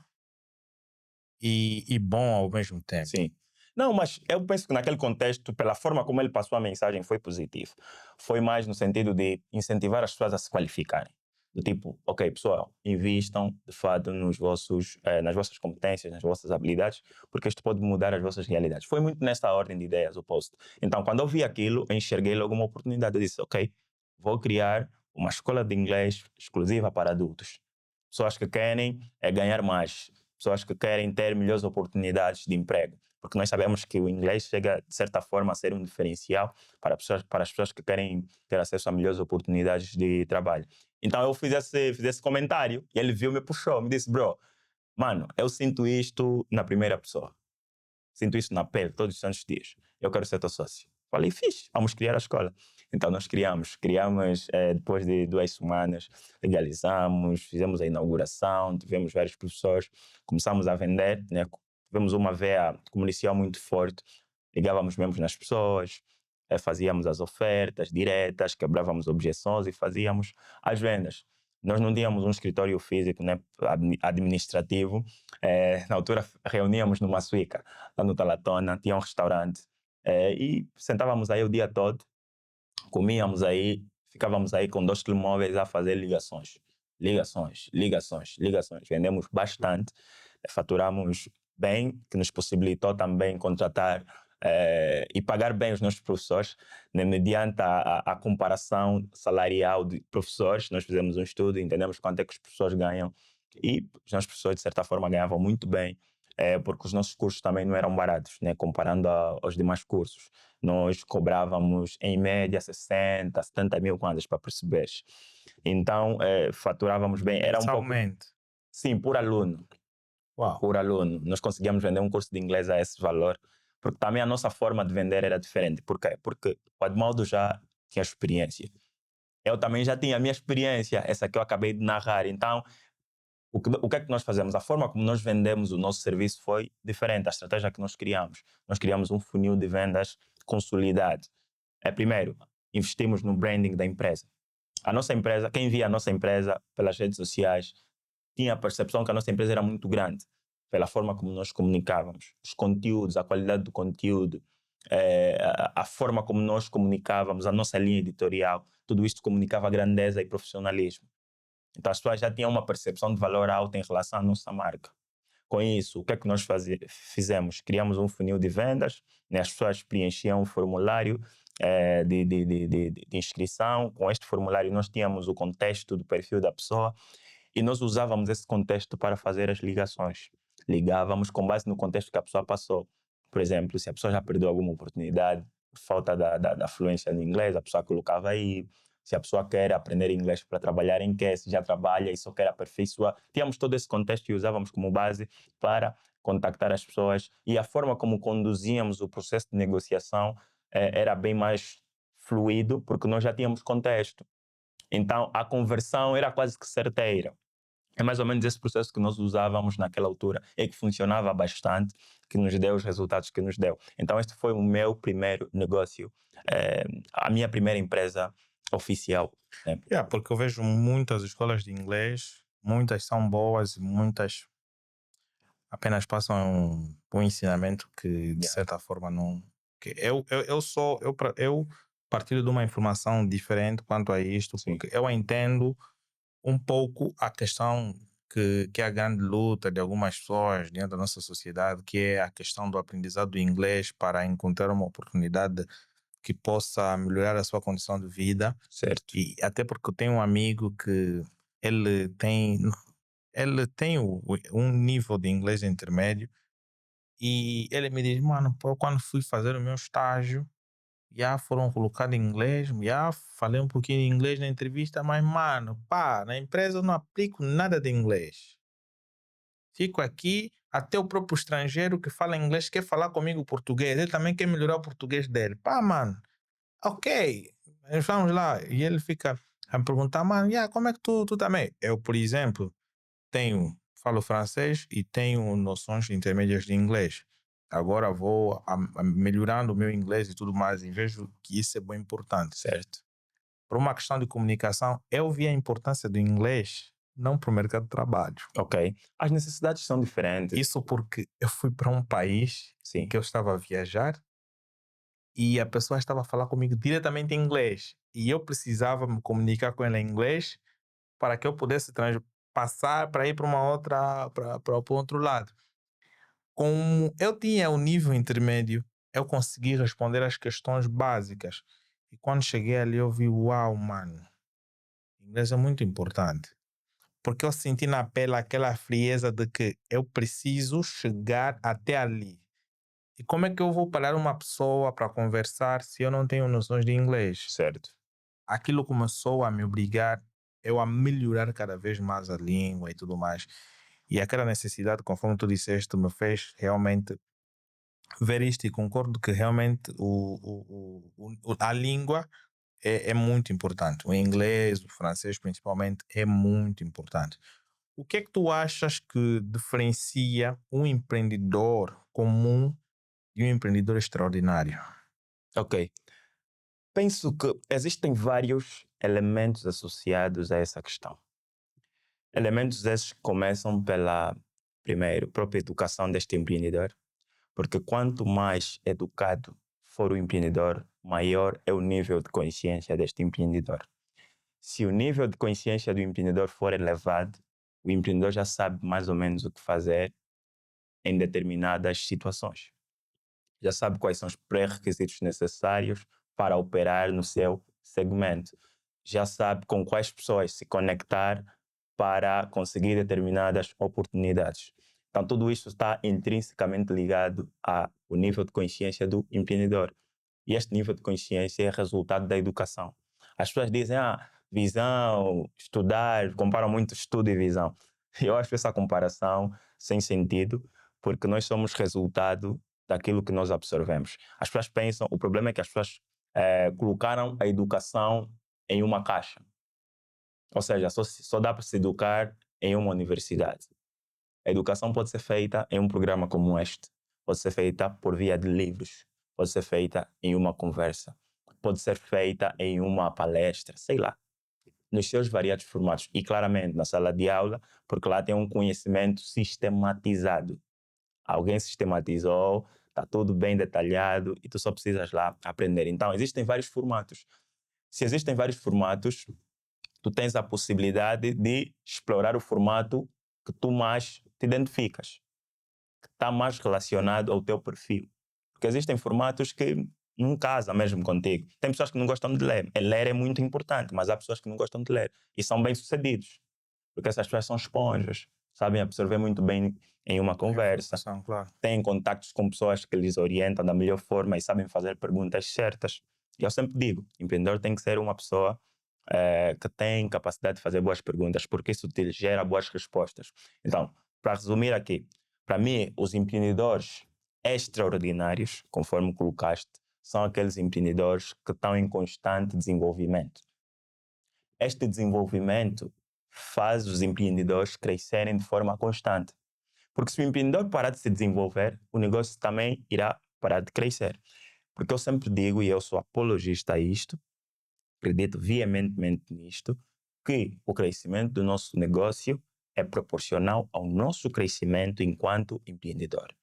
Speaker 2: e bom ao mesmo tempo.
Speaker 1: sim. Não, mas eu penso que naquele contexto, pela forma como ele passou a mensagem, foi positivo. Foi mais no sentido de incentivar as pessoas a se qualificarem. Do tipo, ok, pessoal, invistam de fato nas vossas competências, nas vossas habilidades, porque isto pode mudar as vossas realidades. Foi muito nessa ordem de ideias o post. Então, quando eu vi aquilo, eu enxerguei logo uma oportunidade. Eu disse, ok, vou criar uma escola de inglês exclusiva para adultos. Pessoas que querem ganhar mais, pessoas que querem ter melhores oportunidades de emprego, porque nós sabemos que o inglês chega, de certa forma, a ser um diferencial para as pessoas que querem ter acesso a melhores oportunidades de trabalho. Então eu fiz esse comentário e ele viu, me puxou, me disse, bro, mano, eu sinto isto na primeira pessoa. Sinto isso na pele todos os santos dias. Eu quero ser teu sócio. Falei, fixe, vamos criar a escola. Então nós criamos depois de 2 semanas, legalizamos, fizemos a inauguração, tivemos vários professores, começamos a vender, né? Tivemos uma veia comercial muito forte, ligávamos mesmo nas pessoas, fazíamos as ofertas diretas, quebrávamos objeções e fazíamos as vendas. Nós não tínhamos um escritório físico, né, administrativo. Na altura reuníamos numa suíca, lá no Talatona, tinha um restaurante. E sentávamos aí o dia todo, comíamos aí, ficávamos aí com 2 telemóveis a fazer ligações. Ligações, ligações, ligações. Vendemos bastante, faturamos bem, que nos possibilitou também contratar e pagar bem os nossos professores, né, mediante a comparação salarial de professores. Nós fizemos um estudo, entendemos quanto é que os professores ganham e os nossos professores, de certa forma, ganhavam muito bem, porque os nossos cursos também não eram baratos, né, comparando aos demais cursos. Nós cobrávamos, em média, 60, 70 mil kwanzas, para perceberes. Então, faturávamos bem. Era um pouco,
Speaker 2: Mensalmente.
Speaker 1: sim, por aluno.
Speaker 2: Uau.
Speaker 1: Por aluno. Nós conseguíamos vender um curso de inglês a esse valor, porque também a nossa forma de vender era diferente. Por quê? Porque o Admaldo já tinha experiência. Eu também já tinha a minha experiência, essa que eu acabei de narrar. Então, o que é que nós fazemos? A forma como nós vendemos o nosso serviço foi diferente. A estratégia que nós criamos. Nós criamos um funil de vendas consolidado. Primeiro, investimos no branding da empresa. A nossa empresa, quem via a nossa empresa pelas redes sociais, tinha a percepção que a nossa empresa era muito grande, pela forma como nós comunicávamos, os conteúdos, a qualidade do conteúdo, a forma como nós comunicávamos, a nossa linha editorial, tudo isto comunicava grandeza e profissionalismo. Então as pessoas já tinham uma percepção de valor alto em relação à nossa marca. Com isso, o que é que nós fizemos? Criamos um funil de vendas, né? As pessoas preenchiam um formulário de inscrição. Com este formulário nós tínhamos o contexto do perfil da pessoa e nós usávamos esse contexto para fazer as ligações. Ligávamos com base no contexto que a pessoa passou. Por exemplo, se a pessoa já perdeu alguma oportunidade por falta da fluência no inglês, a pessoa colocava aí. Se a pessoa quer aprender inglês para trabalhar em que, se já trabalha e só quer aperfeiçoar. Tínhamos todo esse contexto e usávamos como base para contactar as pessoas. E a forma como conduzíamos o processo de negociação era bem mais fluido, porque nós já tínhamos contexto. Então, a conversão era quase que certeira. É mais ou menos esse processo que nós usávamos naquela altura e que funcionava bastante, que nos deu os resultados que nos deu. Então, este foi o meu primeiro negócio, a minha primeira empresa oficial. Né?
Speaker 2: Porque eu vejo muitas escolas de inglês, muitas são boas e muitas apenas passam um ensinamento que de certa forma não. Que eu partilho de uma informação diferente quanto a isto,
Speaker 1: Sim.
Speaker 2: porque eu entendo um pouco a questão que é a grande luta de algumas pessoas dentro da nossa sociedade, que é a questão do aprendizado do inglês para encontrar uma oportunidade que possa melhorar a sua condição de vida.
Speaker 1: Certo.
Speaker 2: E até porque eu tenho um amigo que ele tem, ele tem um nível de inglês intermédio e ele me diz, mano, pô, quando fui fazer o meu estágio, já foram colocados em inglês, já falei um pouquinho de inglês na entrevista, mas, mano, pá, na empresa eu não aplico nada de inglês. Fico aqui, até o próprio estrangeiro que fala inglês quer falar comigo português, ele também quer melhorar o português dele. Pá, mano, ok, vamos lá. E ele fica a me perguntar, mano, como é que tu também? Eu, por exemplo, falo francês e tenho noções intermédias de inglês. Agora vou melhorando o meu inglês e tudo mais, e vejo que isso é bem importante.
Speaker 1: Certo.
Speaker 2: Por uma questão de comunicação, eu vi a importância do inglês, não para o mercado de trabalho.
Speaker 1: Ok. As necessidades são diferentes.
Speaker 2: Isso porque eu fui para um país
Speaker 1: Sim.
Speaker 2: que eu estava a viajar e a pessoa estava a falar comigo diretamente em inglês. E eu precisava me comunicar com ela em inglês para que eu pudesse passar para ir para uma outra, para o outro lado. Como eu tinha o nível intermédio, eu consegui responder as questões básicas. E quando cheguei ali, eu vi, uau, mano, inglês é muito importante. Porque eu senti na pele aquela frieza de que eu preciso chegar até ali. E como é que eu vou parar uma pessoa para conversar se eu não tenho noções de inglês?
Speaker 1: Certo.
Speaker 2: Aquilo começou a me obrigar eu a melhorar cada vez mais a língua e tudo mais. E aquela necessidade, conforme tu disseste, me fez realmente ver isto e concordo que realmente a língua é muito importante. O inglês, o francês principalmente, é muito importante. O que é que tu achas que diferencia um empreendedor comum de um empreendedor extraordinário?
Speaker 1: Ok. Penso que existem vários elementos associados a essa questão. Elementos esses que começam pela, primeiro, própria educação deste empreendedor, porque quanto mais educado for o empreendedor, maior é o nível de consciência deste empreendedor. Se o nível de consciência do empreendedor for elevado, o empreendedor já sabe mais ou menos o que fazer em determinadas situações. Já sabe quais são os pré-requisitos necessários para operar no seu segmento. Já sabe com quais pessoas se conectar para conseguir determinadas oportunidades. Então, tudo isso está intrinsecamente ligado ao nível de consciência do empreendedor. E este nível de consciência é resultado da educação. As pessoas dizem, visão, estudar, comparam muito estudo e visão. Eu acho essa comparação sem sentido, porque nós somos resultado daquilo que nós absorvemos. As pessoas pensam, o problema é que as pessoas colocaram a educação em uma caixa. Ou seja, só dá para se educar em uma universidade. A educação pode ser feita em um programa como este. Pode ser feita por via de livros. Pode ser feita em uma conversa. pode ser feita em uma palestra, sei lá, nos seus variados formatos. E claramente na sala de aula, porque lá tem um conhecimento sistematizado. Alguém sistematizou, está tudo bem detalhado e tu só precisas lá aprender. Então, existem vários formatos. Se existem vários formatos, tu tens a possibilidade de explorar o formato que tu mais te identificas, que está mais relacionado ao teu perfil. Porque existem formatos que não casam mesmo contigo. Tem pessoas que não gostam de ler. Ler é muito importante, mas há pessoas que não gostam de ler e são bem-sucedidos. Porque essas pessoas são esponjas, sabem absorver muito bem em uma conversa,
Speaker 2: Claro.
Speaker 1: têm contactos com pessoas que lhes orientam da melhor forma e sabem fazer perguntas certas. E eu sempre digo, empreendedor tem que ser uma pessoa que tem capacidade de fazer boas perguntas, porque isso te gera boas respostas. Então, para resumir aqui, para mim, os empreendedores extraordinários, conforme colocaste, são aqueles empreendedores que estão em constante desenvolvimento. Este desenvolvimento faz os empreendedores crescerem de forma constante. Porque se o empreendedor parar de se desenvolver, o negócio também irá parar de crescer. Porque eu sempre digo, e eu sou apologista a isto, acredito veementemente nisto, que o crescimento do nosso negócio é proporcional ao nosso crescimento enquanto empreendedor.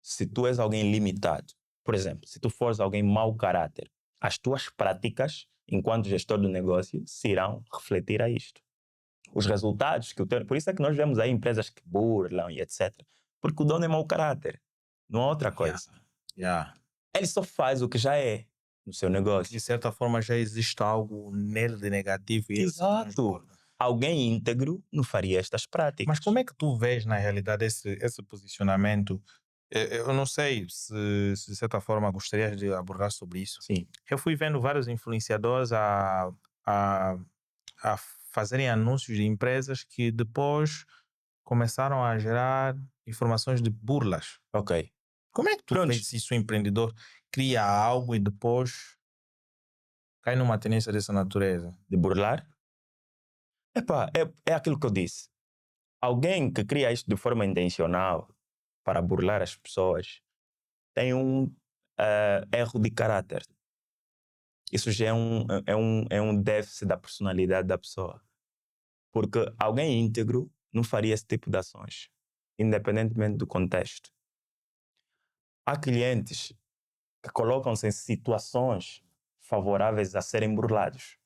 Speaker 1: Se tu és alguém limitado, por exemplo, se tu fores alguém mau caráter, as tuas práticas enquanto gestor do negócio se irão refletir a isto. Os resultados que o teu... Por isso é que nós vemos aí empresas que burlam e etc. Porque o dono é mau caráter. Não há outra coisa.
Speaker 2: Yeah.
Speaker 1: Ele só faz o que já é no seu negócio.
Speaker 2: De certa forma já existe algo nele de negativo e ele se
Speaker 1: Exato.
Speaker 2: transborda.
Speaker 1: Alguém íntegro não faria estas práticas.
Speaker 2: Mas como é que tu vês, na realidade, esse posicionamento? Eu não sei se de certa forma gostarias de abordar sobre isso.
Speaker 1: Sim.
Speaker 2: Eu fui vendo vários influenciadores a, a fazerem anúncios de empresas que depois começaram a gerar informações de burlas.
Speaker 1: Ok.
Speaker 2: Como é que tu
Speaker 1: Prontos.
Speaker 2: vês se o empreendedor cria algo e depois cai numa tendência dessa natureza?
Speaker 1: De burlar? Epá, é aquilo que eu disse. Alguém que cria isto de forma intencional para burlar as pessoas tem um erro de caráter. Isso já é um déficit da personalidade da pessoa. Porque alguém íntegro não faria esse tipo de ações, independentemente do contexto. Há clientes que colocam-se em situações favoráveis a serem burlados.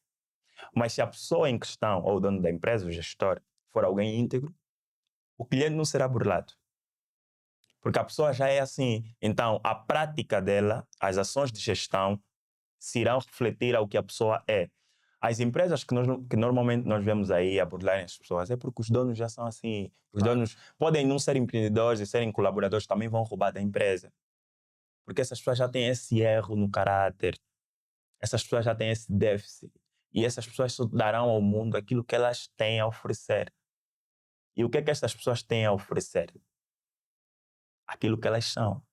Speaker 1: Mas se a pessoa em questão, ou o dono da empresa, o gestor, for alguém íntegro, o cliente não será burlado. Porque a pessoa já é assim. Então, a prática dela, as ações de gestão, se irão refletir ao que a pessoa é. As empresas que normalmente nós vemos aí a burlarem as pessoas é porque os donos já são assim. Os donos podem não ser empreendedores e serem colaboradores, também vão roubar da empresa. Porque essas pessoas já têm esse erro no caráter. Essas pessoas já têm esse déficit. E essas pessoas só darão ao mundo aquilo que elas têm a oferecer. E o que é que essas pessoas têm a oferecer? Aquilo que elas são.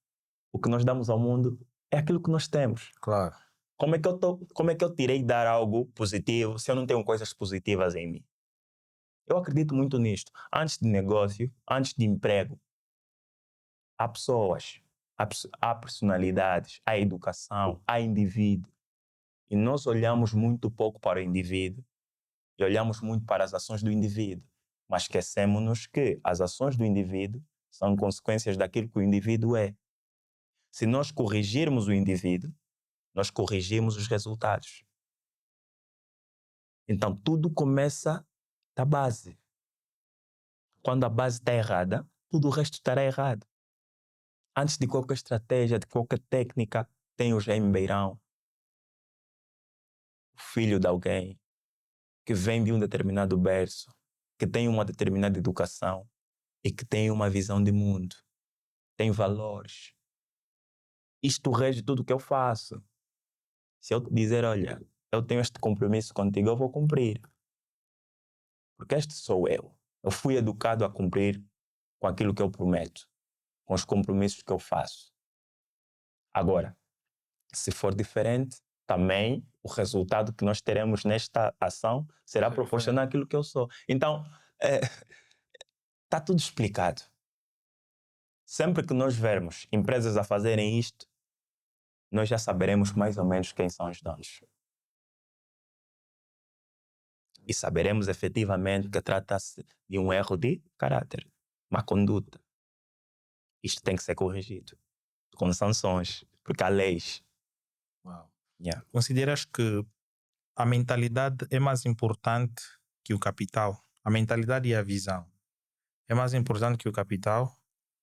Speaker 1: O que nós damos ao mundo é aquilo que nós temos.
Speaker 2: Claro.
Speaker 1: Como é que eu tirei de dar algo positivo se eu não tenho coisas positivas em mim? Eu acredito muito nisto. Antes de negócio, antes de emprego, há pessoas, há personalidades, há educação, há indivíduo. E nós olhamos muito pouco para o indivíduo e olhamos muito para as ações do indivíduo. Mas esquecemos-nos que as ações do indivíduo são consequências daquilo que o indivíduo é. Se nós corrigirmos o indivíduo, nós corrigimos os resultados. Então, tudo começa da base. Quando a base está errada, tudo o resto estará errado. Antes de qualquer estratégia, de qualquer técnica, tem o Jaime Beirão, o filho de alguém que vem de um determinado berço, que tem uma determinada educação e que tem uma visão de mundo, tem valores. Isto rege tudo o que eu faço. Se eu te dizer, olha, eu tenho este compromisso contigo, eu vou cumprir. Porque este sou eu. Eu fui educado a cumprir com aquilo que eu prometo, com os compromissos que eu faço. Agora, se for diferente, também o resultado que nós teremos nesta ação será proporcional àquilo que eu sou. Então, está tudo explicado. Sempre que nós vermos empresas a fazerem isto, nós já saberemos mais ou menos quem são os donos. E saberemos efetivamente que trata-se de um erro de caráter, má conduta. Isto tem que ser corrigido com sanções, porque há leis.
Speaker 2: Uau.
Speaker 1: Yeah.
Speaker 2: Consideras que a mentalidade é mais importante que o capital? A mentalidade e a visão é mais importante que o capital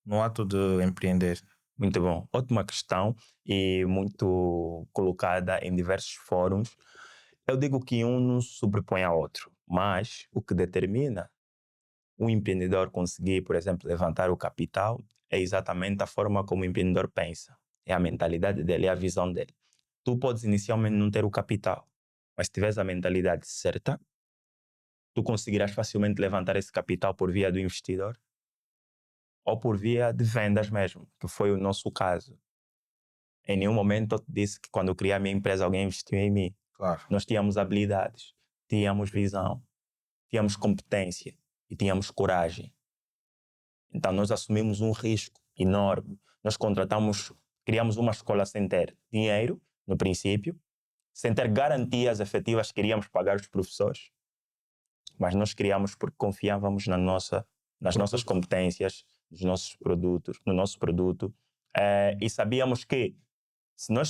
Speaker 2: no ato de empreender?
Speaker 1: Muito bom. Ótima questão e muito colocada em diversos fóruns. Eu digo que um não se sobrepõe ao outro, mas o que determina um empreendedor conseguir, por exemplo, levantar o capital é exatamente a forma como o empreendedor pensa. É a mentalidade dele, é a visão dele. Tu podes inicialmente não ter o capital, mas se tiveres a mentalidade certa, tu conseguirás facilmente levantar esse capital por via do investidor ou por via de vendas mesmo, que foi o nosso caso. Em nenhum momento eu te disse que quando eu criei a minha empresa alguém investiu em mim.
Speaker 2: Claro.
Speaker 1: Nós tínhamos habilidades, tínhamos visão, tínhamos competência e tínhamos coragem. Então nós assumimos um risco enorme. Nós criamos uma escola sem ter dinheiro, no princípio, sem ter garantias efetivas que iríamos pagar os professores, mas nós criamos porque confiávamos nas nossas competências, no nosso produto, e sabíamos que se nós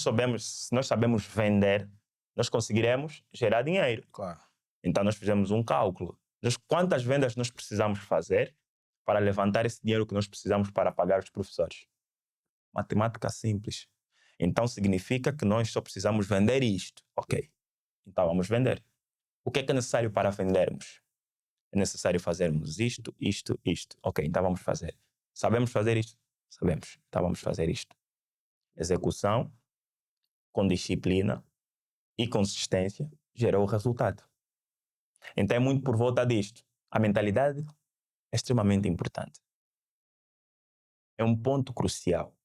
Speaker 1: sabemos vender, nós conseguiremos gerar dinheiro.
Speaker 2: Claro.
Speaker 1: Então nós fizemos um cálculo. Quantas vendas nós precisamos fazer para levantar esse dinheiro que nós precisamos para pagar os professores? Matemática simples. Então significa que nós só precisamos vender isto. Ok. Então vamos vender. O que é necessário para vendermos? É necessário fazermos isto, isto, isto. Ok, então vamos fazer. Sabemos fazer isto? Sabemos. Então vamos fazer isto. Execução, com disciplina e consistência, gerou o resultado. Então é muito por volta disto. A mentalidade é extremamente importante. É um ponto crucial.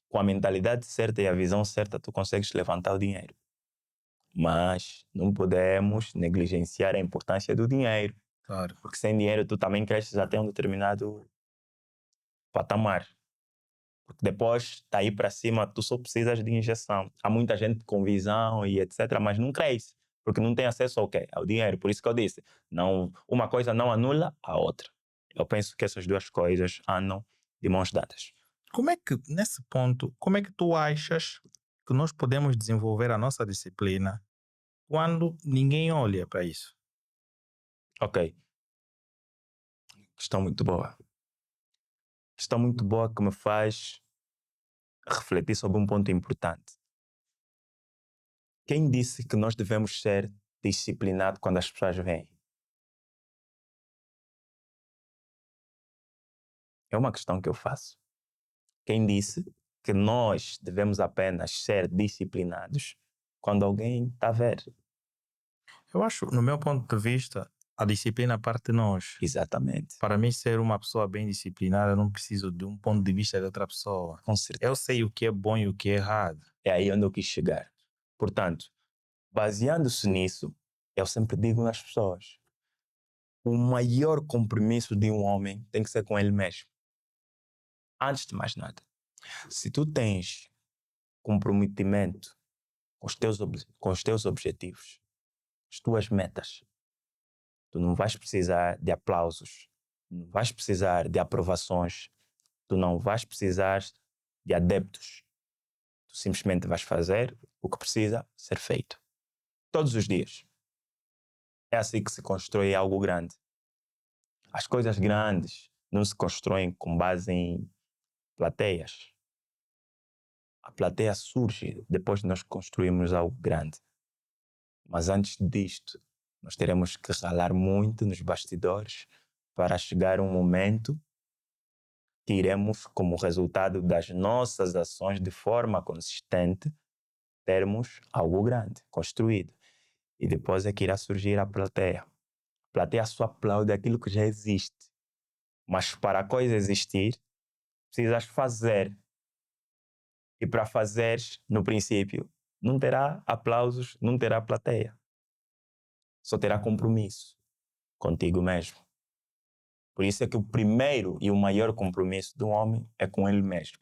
Speaker 1: Com a mentalidade certa e a visão certa, tu consegues levantar o dinheiro. Mas não podemos negligenciar a importância do dinheiro.
Speaker 2: Claro.
Speaker 1: Porque sem dinheiro tu também cresces até um determinado patamar. Porque depois, daí para cima, tu só precisas de injeção. Há muita gente com visão e etc., mas não cresce. Porque não tem acesso ao quê? Ao dinheiro. Por isso que eu disse, não, uma coisa não anula a outra. Eu penso que essas duas coisas andam de mãos dadas.
Speaker 2: Como é que, nesse ponto, como é que tu achas que nós podemos desenvolver a nossa disciplina quando ninguém olha para isso?
Speaker 1: Ok. Questão muito boa. Questão muito boa que me faz refletir sobre um ponto importante. Quem disse que nós devemos ser disciplinados quando as pessoas vêm? É uma questão que eu faço. Quem disse que nós devemos apenas ser disciplinados quando alguém está a ver?
Speaker 2: Eu acho, no meu ponto de vista, a disciplina parte de nós.
Speaker 1: Exatamente.
Speaker 2: Para mim, ser uma pessoa bem disciplinada, eu não preciso de um ponto de vista de outra pessoa.
Speaker 1: Com certeza.
Speaker 2: Eu sei o que é bom e o que é errado.
Speaker 1: É aí onde eu quis chegar. Portanto, baseando-se nisso, eu sempre digo às pessoas: o maior compromisso de um homem tem que ser com ele mesmo. Antes de mais nada. Se tu tens comprometimento com os teus objetivos, as tuas metas, tu não vais precisar de aplausos, não vais precisar de aprovações, tu não vais precisar de adeptos. Tu simplesmente vais fazer o que precisa ser feito. Todos os dias. É assim que se constrói algo grande. As coisas grandes não se constroem com base em plateias. A plateia surge depois de nós construirmos algo grande. Mas antes disto, nós teremos que ralar muito nos bastidores para chegar a um momento que iremos, como resultado das nossas ações de forma consistente, termos algo grande construído. E depois é que irá surgir a plateia. A plateia só aplaude aquilo que já existe. Mas para a coisa existir, precisas fazer. E para fazeres, no princípio, não terá aplausos, não terá plateia. Só terá compromisso contigo mesmo. Por isso é que o primeiro e o maior compromisso do homem é com ele mesmo.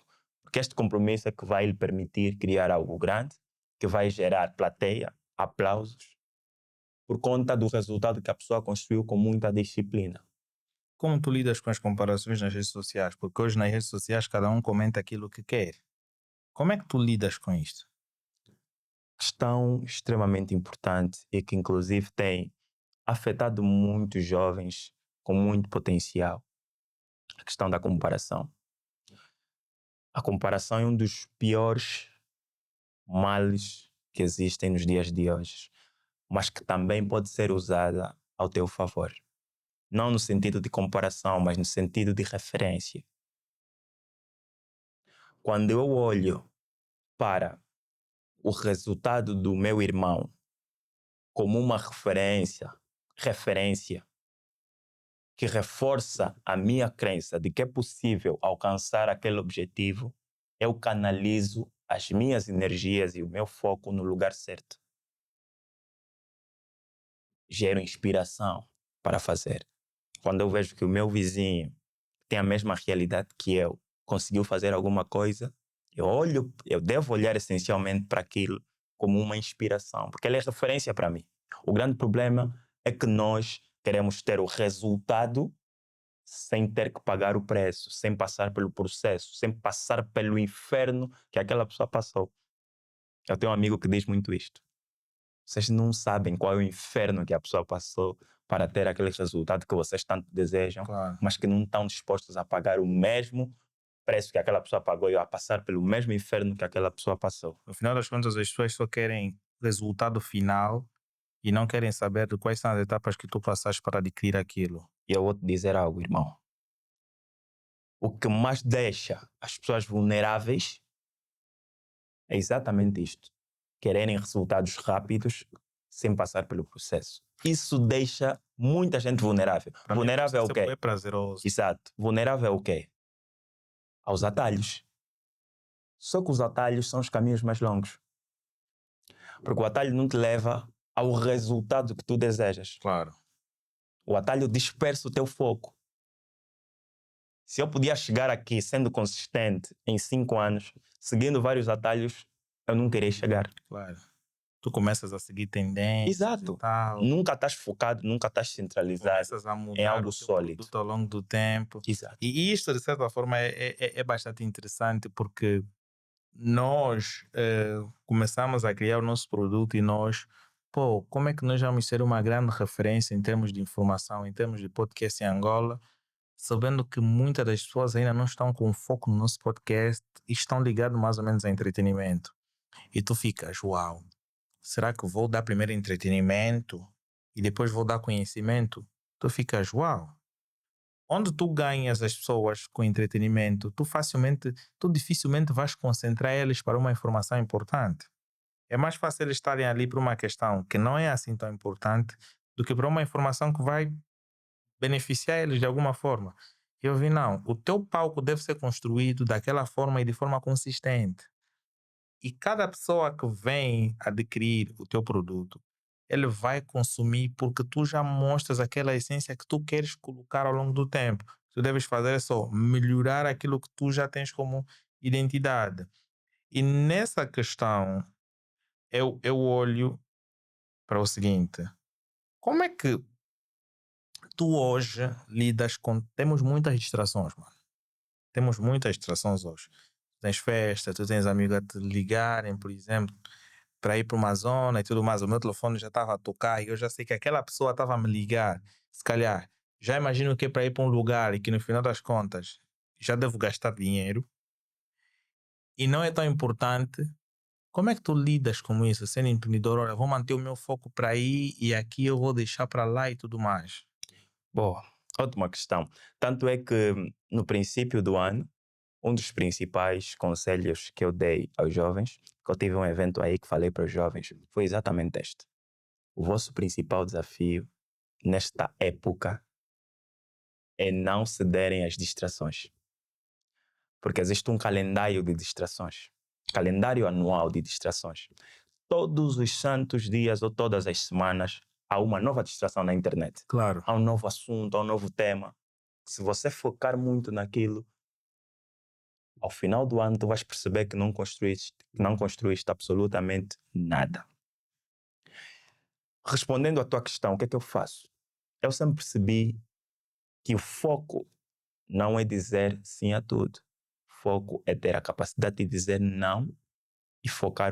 Speaker 1: Porque este compromisso é que vai lhe permitir criar algo grande, que vai gerar plateia, aplausos, por conta do resultado que a pessoa construiu com muita disciplina.
Speaker 2: Como tu lidas com as comparações nas redes sociais? Porque hoje nas redes sociais cada um comenta aquilo que quer. Como é que tu lidas com isto?
Speaker 1: Questão extremamente importante e que inclusive tem afetado muitos jovens com muito potencial. A questão da comparação. A comparação é um dos piores males que existem nos dias de hoje, mas que também pode ser usada ao teu favor. Não no sentido de comparação, mas no sentido de referência. Quando eu olho para o resultado do meu irmão como uma referência que reforça a minha crença de que é possível alcançar aquele objetivo, eu canalizo as minhas energias e o meu foco no lugar certo. Gero inspiração para fazer. Quando eu vejo que o meu vizinho tem a mesma realidade que eu, conseguiu fazer alguma coisa, eu devo olhar essencialmente para aquilo como uma inspiração, porque ele é referência para mim. O grande problema é que nós queremos ter o resultado sem ter que pagar o preço, sem passar pelo processo, sem passar pelo inferno que aquela pessoa passou. Eu tenho um amigo que diz muito isto. Vocês não sabem qual é o inferno que a pessoa passou para ter aquele resultado que vocês tanto desejam,
Speaker 2: Claro.
Speaker 1: mas que não estão dispostos a pagar o mesmo preço que aquela pessoa pagou e a passar pelo mesmo inferno que aquela pessoa passou.
Speaker 2: No final das contas, as pessoas só querem resultado final e não querem saber de quais são as etapas que tu passaste para adquirir aquilo.
Speaker 1: E eu vou te dizer algo, irmão. O que mais deixa as pessoas vulneráveis é exatamente isto. Quererem resultados rápidos sem passar pelo processo. Isso deixa muita gente vulnerável.
Speaker 2: Para mim,
Speaker 1: Vulnerável ao
Speaker 2: isso
Speaker 1: quê?
Speaker 2: é prazeroso.
Speaker 1: Exato. Vulnerável ao quê? Aos atalhos. Só que os atalhos são os caminhos mais longos. Porque o atalho não te leva ao resultado que tu desejas.
Speaker 2: Claro.
Speaker 1: O atalho dispersa o teu foco. Se eu podia chegar aqui sendo consistente em 5 anos, seguindo vários atalhos, eu nunca irei chegar.
Speaker 2: Claro. Tu começas a seguir tendências
Speaker 1: Exato.
Speaker 2: e tal.
Speaker 1: Nunca estás focado, nunca estás centralizado
Speaker 2: Começas a mudar
Speaker 1: algo
Speaker 2: o teu
Speaker 1: sólido.
Speaker 2: produto ao longo do tempo.
Speaker 1: Exato.
Speaker 2: E isto, de certa forma, é bastante interessante porque nós começamos a criar o nosso produto e nós, como é que nós vamos ser uma grande referência em termos de informação, em termos de podcast em Angola, sabendo que muitas das pessoas ainda não estão com foco no nosso podcast e estão ligados mais ou menos a entretenimento. E tu ficas, uau, será que vou dar primeiro entretenimento e depois vou dar conhecimento? Tu ficas, uau. Onde tu ganhas as pessoas com entretenimento, tu dificilmente vais concentrar eles para uma informação importante. É mais fácil eles estarem ali por uma questão que não é assim tão importante do que para uma informação que vai beneficiar eles de alguma forma. E eu vi, não, o teu palco deve ser construído daquela forma e de forma consistente. E cada pessoa que vem adquirir o teu produto, ele vai consumir porque tu já mostras aquela essência que tu queres colocar ao longo do tempo. O que tu deves fazer é só melhorar aquilo que tu já tens como identidade. E nessa questão, eu olho para o seguinte: como é que tu hoje lidas com. Temos muitas distrações, mano. Temos muitas distrações hoje. Tu tens festa, tu tens amigos a te ligarem, por exemplo, para ir para uma zona e tudo mais. O meu telefone já estava a tocar e eu já sei que aquela pessoa estava a me ligar. Se calhar, já imagino que é para ir para um lugar e que no final das contas já devo gastar dinheiro e não é tão importante. Como é que tu lidas com isso, sendo empreendedor? Olha, vou manter o meu foco para aí e aqui eu vou deixar para lá e tudo mais.
Speaker 1: Boa, ótima questão. Tanto é que no princípio do ano, um dos principais conselhos que eu dei aos jovens, que eu tive um evento aí que falei para os jovens, foi exatamente este. O vosso principal desafio nesta época é não cederem às distrações. Porque existe um calendário de distrações. Calendário anual de distrações. Todos os santos dias ou todas as semanas há uma nova distração na internet.
Speaker 2: Claro.
Speaker 1: Há um novo assunto, há um novo tema. Se você focar muito naquilo, Ao final do ano, tu vais perceber que não construíste absolutamente nada. Respondendo à tua questão, o que é que eu faço? Eu sempre percebi que o foco não é dizer sim a tudo. O foco é ter a capacidade de dizer não e focar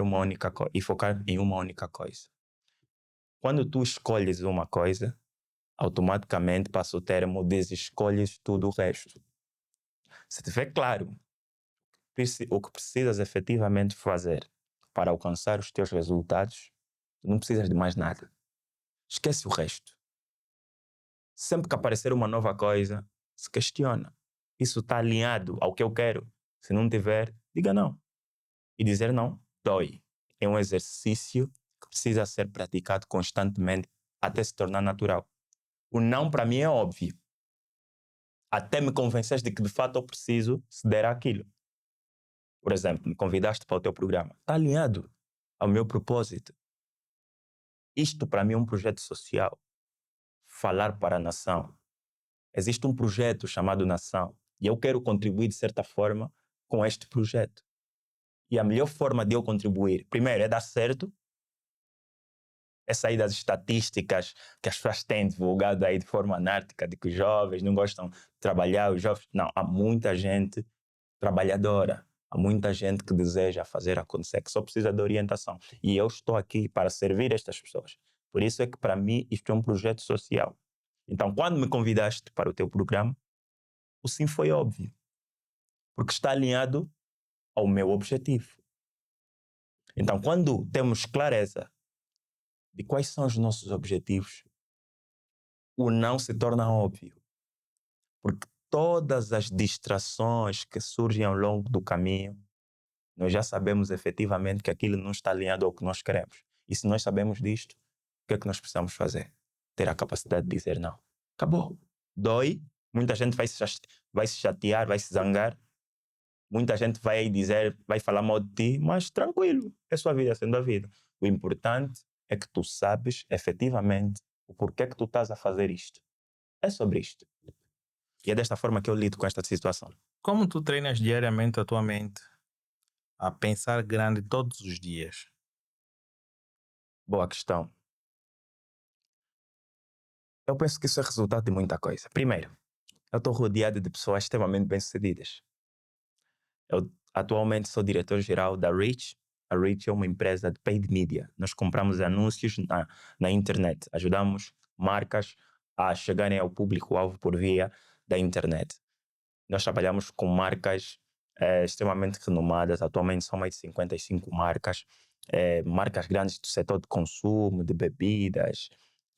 Speaker 1: e focar em uma única coisa. Quando tu escolhes uma coisa, automaticamente passa o termo desescolhes tudo o resto. Se tiver claro o que precisas efetivamente fazer para alcançar os teus resultados, tu não precisas de mais nada. Esquece o resto. Sempre que aparecer uma nova coisa, se questiona. Isso está alinhado ao que eu quero? Se não tiver, diga não. E dizer não dói. É um exercício que precisa ser praticado constantemente até se tornar natural. O não para mim é óbvio. Até me convences de que de fato eu preciso ceder àquilo. Por exemplo, me convidaste para o teu programa. Está alinhado ao meu propósito. Isto para mim é um projeto social. Falar para a nação. Existe um projeto chamado Nação e eu quero contribuir de certa forma com este projeto. E a melhor forma de eu contribuir, primeiro, é dar certo. É sair das estatísticas que as pessoas têm divulgado aí de forma anárquica, de que os jovens não gostam de trabalhar, os jovens... Não, há muita gente trabalhadora, há muita gente que deseja fazer acontecer, que só precisa de orientação. E eu estou aqui para servir estas pessoas. Por isso é que, para mim, isto é um projeto social. Então, quando me convidaste para o teu programa, o sim foi óbvio, porque está alinhado ao meu objetivo. Então, quando temos clareza de quais são os nossos objetivos, o não se torna óbvio. Porque todas as distrações que surgem ao longo do caminho, nós já sabemos efetivamente que aquilo não está alinhado ao que nós queremos. E se nós sabemos disto, o que é que nós precisamos fazer? Ter a capacidade de dizer não. Acabou. Dói, muita gente vai se chatear, vai se zangar, muita gente vai dizer, vai falar mal de ti, mas tranquilo, é sua vida sendo a vida. O importante é que tu sabes efetivamente o porquê que tu estás a fazer isto. É sobre isto. E é desta forma que eu lido com esta situação.
Speaker 2: Como tu treinas diariamente a tua mente a pensar grande todos os dias?
Speaker 1: Boa questão. Eu penso que isso é resultado de muita coisa. Primeiro, eu estou rodeado de pessoas extremamente bem-sucedidas. Eu atualmente sou diretor-geral da Reach. A Reach é uma empresa de paid media. Nós compramos anúncios na internet. Ajudamos marcas a chegarem ao público-alvo por via da internet. Nós trabalhamos com marcas extremamente renomadas. Atualmente são mais de 55 marcas. Marcas grandes do setor de consumo, de bebidas,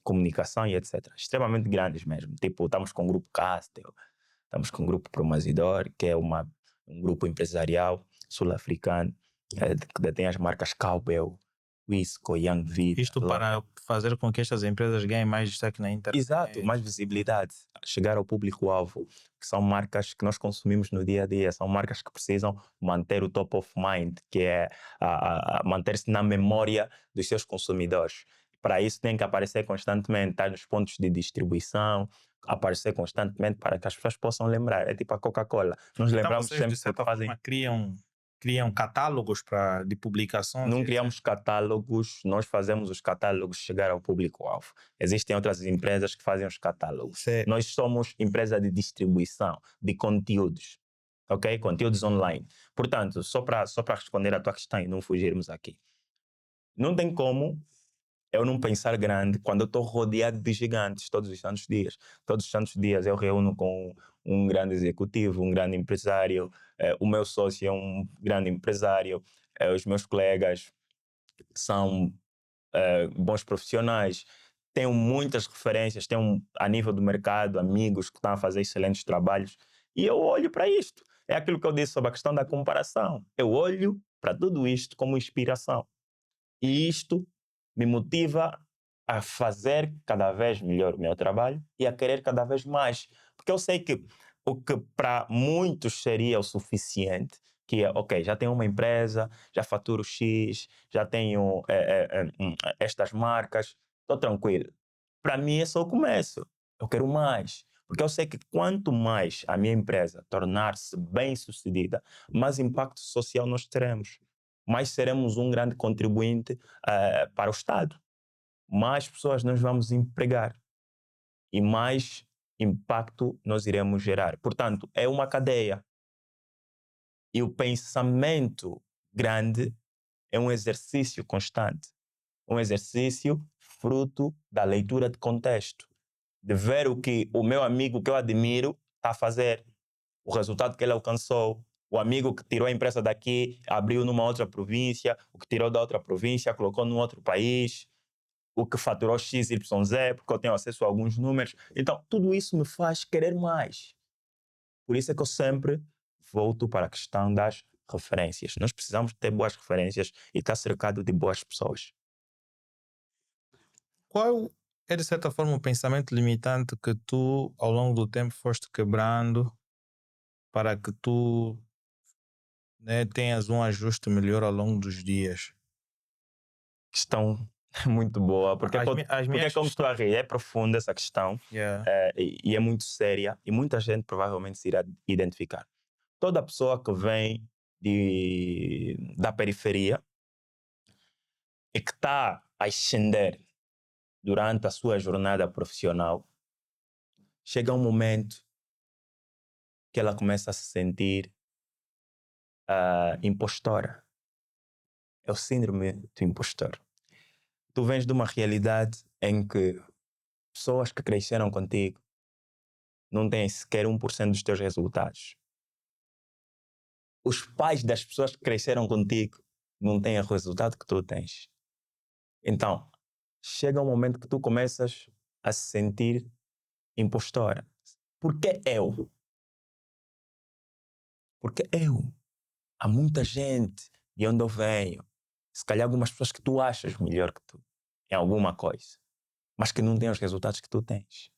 Speaker 1: comunicação e etc. Extremamente grandes mesmo. Tipo, estamos com o grupo Castel, estamos com o grupo Promazidor, que é um grupo empresarial sul-africano que detém as marcas Cowbell, Wisco, Young Vita.
Speaker 2: Isto para fazer com que estas empresas ganhem mais destaque na internet.
Speaker 1: Exato, mais visibilidade, chegar ao público-alvo, que são marcas que nós consumimos no dia a dia, são marcas que precisam manter o top of mind, que é manter-se na memória dos seus consumidores. Para isso tem que aparecer constantemente, estar nos pontos de distribuição, aparecer constantemente para que as pessoas possam lembrar. É tipo a Coca-Cola. Nós
Speaker 2: Então
Speaker 1: lembramos
Speaker 2: vocês,
Speaker 1: sempre
Speaker 2: de certa
Speaker 1: porque fazem...
Speaker 2: forma, criam catálogos de publicações?
Speaker 1: Não
Speaker 2: etc.
Speaker 1: criamos catálogos, nós fazemos os catálogos chegar ao público-alvo. Existem outras empresas que fazem os catálogos.
Speaker 2: Certo.
Speaker 1: Nós somos empresa de distribuição de conteúdos, ok? Conteúdos online. Portanto, só para responder à tua questão e não fugirmos aqui. Não tem como eu não pensar grande quando eu estou rodeado de gigantes todos os santos dias. Todos os santos dias eu reúno com um grande executivo, um grande empresário, o meu sócio é um grande empresário, os meus colegas são bons profissionais, tenho muitas referências, tenho a nível do mercado amigos que estão a fazer excelentes trabalhos e eu olho para isto. É aquilo que eu disse sobre a questão da comparação. Eu olho para tudo isto como inspiração. E isto me motiva a fazer cada vez melhor o meu trabalho e a querer cada vez mais. Porque eu sei que o que para muitos seria o suficiente, que é, ok, já tenho uma empresa, já faturo X, já tenho estas marcas, estou tranquilo. Para mim é só o começo. Eu quero mais. Porque eu sei que quanto mais a minha empresa tornar-se bem-sucedida, mais impacto social nós teremos. Mais seremos um grande contribuinte para o Estado. Mais pessoas nós vamos empregar e mais impacto nós iremos gerar. Portanto, é uma cadeia. E o pensamento grande é um exercício constante. Um exercício fruto da leitura de contexto. De ver o que o meu amigo que eu admiro está a fazer, o resultado que ele alcançou, o amigo que tirou a empresa daqui, abriu numa outra província, o que tirou da outra província, colocou num outro país, o que faturou XYZ, porque eu tenho acesso a alguns números. Então, tudo isso me faz querer mais. Por isso é que eu sempre volto para a questão das referências. Nós precisamos ter boas referências e estar cercado de boas pessoas.
Speaker 2: Qual é, de certa forma, o pensamento limitante que tu, ao longo do tempo, foste quebrando para que tu, né, tenhas um ajuste melhor ao longo dos dias?
Speaker 1: Questão muito boa. Porque é
Speaker 2: As,
Speaker 1: que eu,
Speaker 2: mi- as
Speaker 1: porque é
Speaker 2: minhas
Speaker 1: que eu me estou a rir? É profunda essa questão
Speaker 2: Yeah.
Speaker 1: e é muito séria e muita gente provavelmente se irá identificar. Toda pessoa que vem da periferia e que está a ascender durante a sua jornada profissional, chega um momento que ela começa a se sentir impostora. É o síndrome do impostor. Tu vens de uma realidade em que pessoas que cresceram contigo não têm sequer 1% dos teus resultados. Os pais das pessoas que cresceram contigo não têm o resultado que tu tens. Então, chega um momento que tu começas a se sentir impostora. Por que eu? Porque eu. Há muita gente de onde eu venho. Se calhar algumas pessoas que tu achas melhor que tu em alguma coisa, mas que não têm os resultados que tu tens.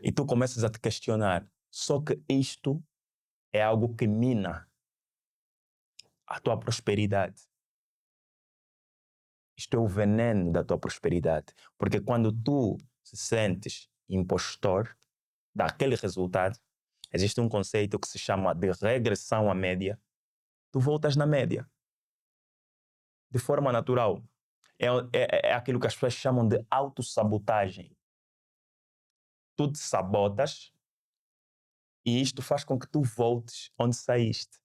Speaker 1: E tu começas a te questionar. Só que isto é algo que mina a tua prosperidade. Isto é o veneno da tua prosperidade. Porque quando tu se sentes impostor daquele resultado, existe um conceito que se chama de regressão à média. Tu voltas na média. De forma natural. É aquilo que as pessoas chamam de autossabotagem. Tu te sabotas e isto faz com que tu voltes onde saíste.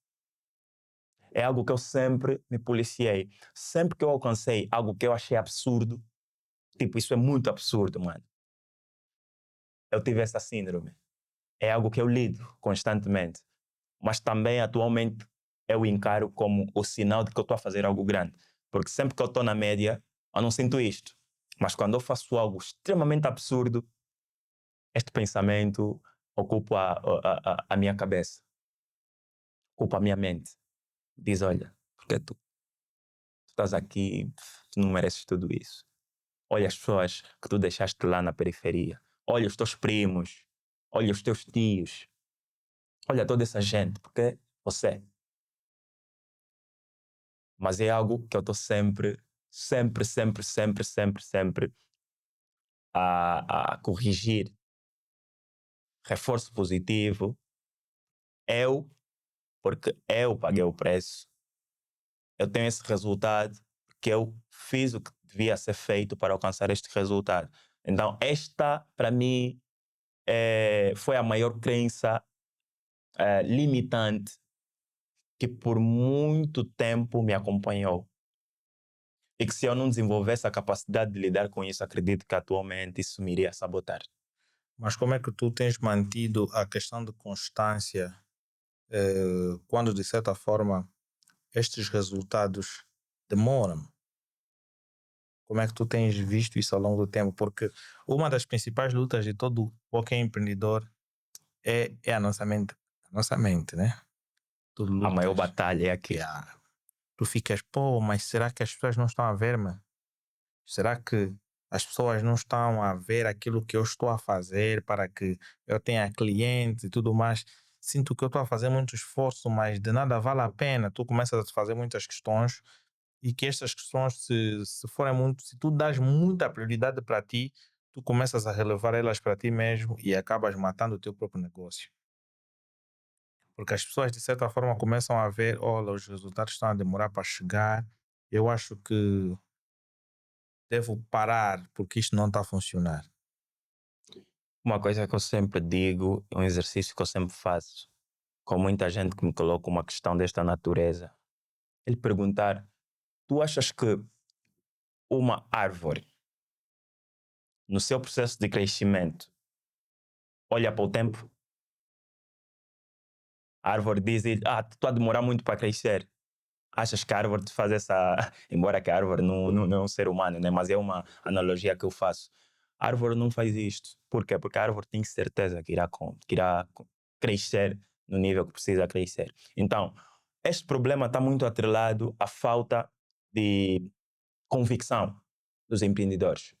Speaker 1: É algo que eu sempre me policiei. Sempre que eu alcancei algo que eu achei absurdo, tipo, isso é muito absurdo, mano. Eu tive essa síndrome. É algo que eu lido constantemente. Mas também, atualmente, eu encaro como o sinal de que eu estou a fazer algo grande. Porque sempre que eu estou na média, eu não sinto isto. Mas quando eu faço algo extremamente absurdo, este pensamento ocupa a minha cabeça. Ocupa a minha mente. Diz, olha, porque tu estás aqui, tu não mereces tudo isso. Olha as pessoas que tu deixaste lá na periferia. Olha os teus primos. Olha os teus tios. Olha toda essa gente. Porque você. Mas é algo que eu estou sempre a corrigir. Reforço positivo. Eu, porque eu paguei o preço. Eu tenho esse resultado porque eu fiz o que devia ser feito para alcançar este resultado. Então, esta, para mim, foi a maior crença limitante que por muito tempo me acompanhou. E que se eu não desenvolvesse a capacidade de lidar com isso, acredito que atualmente isso me iria sabotar.
Speaker 2: Mas como é que tu tens mantido a questão de constância quando, de certa forma, estes resultados demoram? Como é que tu tens visto isso ao longo do tempo? Porque uma das principais lutas de todo qualquer empreendedor é a nossa mente. A nossa mente, né? Tu
Speaker 1: A maior
Speaker 2: lutas.
Speaker 1: batalha é aqui.
Speaker 2: Yeah. Tu ficas, pô, mas será que as pessoas não estão a ver-me? Será que as pessoas não estão a ver aquilo que eu estou a fazer para que eu tenha clientes e tudo mais? Sinto que eu estou a fazer muito esforço, mas de nada vale a pena. Tu começas a fazer muitas questões e que estas questões, se forem muito, se tu dás muita prioridade para ti, tu começas a relevar elas para ti mesmo e acabas matando o teu próprio negócio. Porque as pessoas, de certa forma, começam a ver, olha, os resultados estão a demorar para chegar, eu acho que devo parar porque isto não está a funcionar.
Speaker 1: Uma coisa que eu sempre digo, um exercício que eu sempre faço, com muita gente que me coloca uma questão desta natureza, ele perguntar: tu achas que uma árvore, no seu processo de crescimento, olha para o tempo? A árvore diz: tu a demorar muito para crescer. Achas que a árvore te faz essa. Embora que a árvore não é um ser humano, né? Mas é uma analogia que eu faço. A árvore não faz isto. Por quê? Porque a árvore tem certeza que irá crescer no nível que precisa crescer. Então, este problema está muito atrelado à falta de convicção dos empreendedores.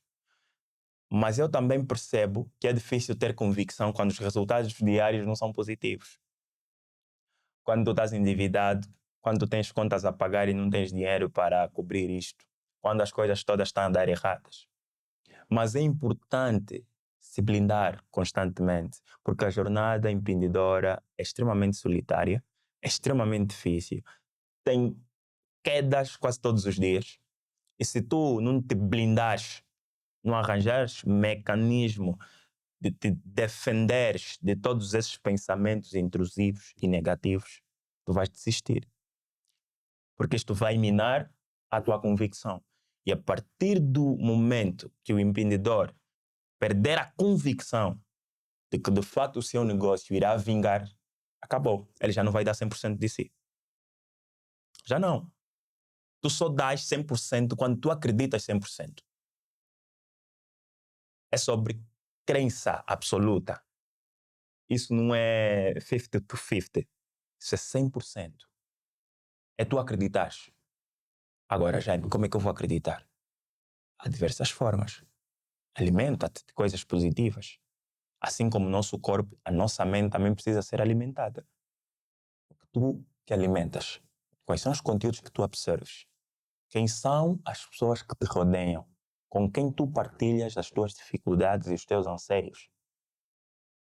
Speaker 1: Mas eu também percebo que é difícil ter convicção quando os resultados diários não são positivos. Quando tu estás endividado, quando tu tens contas a pagar e não tens dinheiro para cobrir isto, quando as coisas todas estão a dar erradas. Mas é importante se blindar constantemente, porque a jornada empreendedora é extremamente solitária, é extremamente difícil, tem quedas quase todos os dias. E se tu não te blindares, não arranjares mecanismo de te defenderes de todos esses pensamentos intrusivos e negativos, tu vais desistir. Porque isto vai minar a tua convicção. E a partir do momento que o empreendedor perder a convicção de que de fato o seu negócio irá vingar, acabou. Ele já não vai dar 100% de si. Já não. Tu só dás 100% quando tu acreditas 100%. É sobre crença absoluta. Isso não é 50 to 50. Isso é 100%. É tu acreditares. Agora, Jaime, como é que eu vou acreditar? Há diversas formas. Alimenta-te de coisas positivas. Assim como o nosso corpo, a nossa mente também precisa ser alimentada. Tu te alimentas. Quais são os conteúdos que tu absorves? Quem são as pessoas que te rodeiam? Com quem tu partilhas as tuas dificuldades e os teus anseios?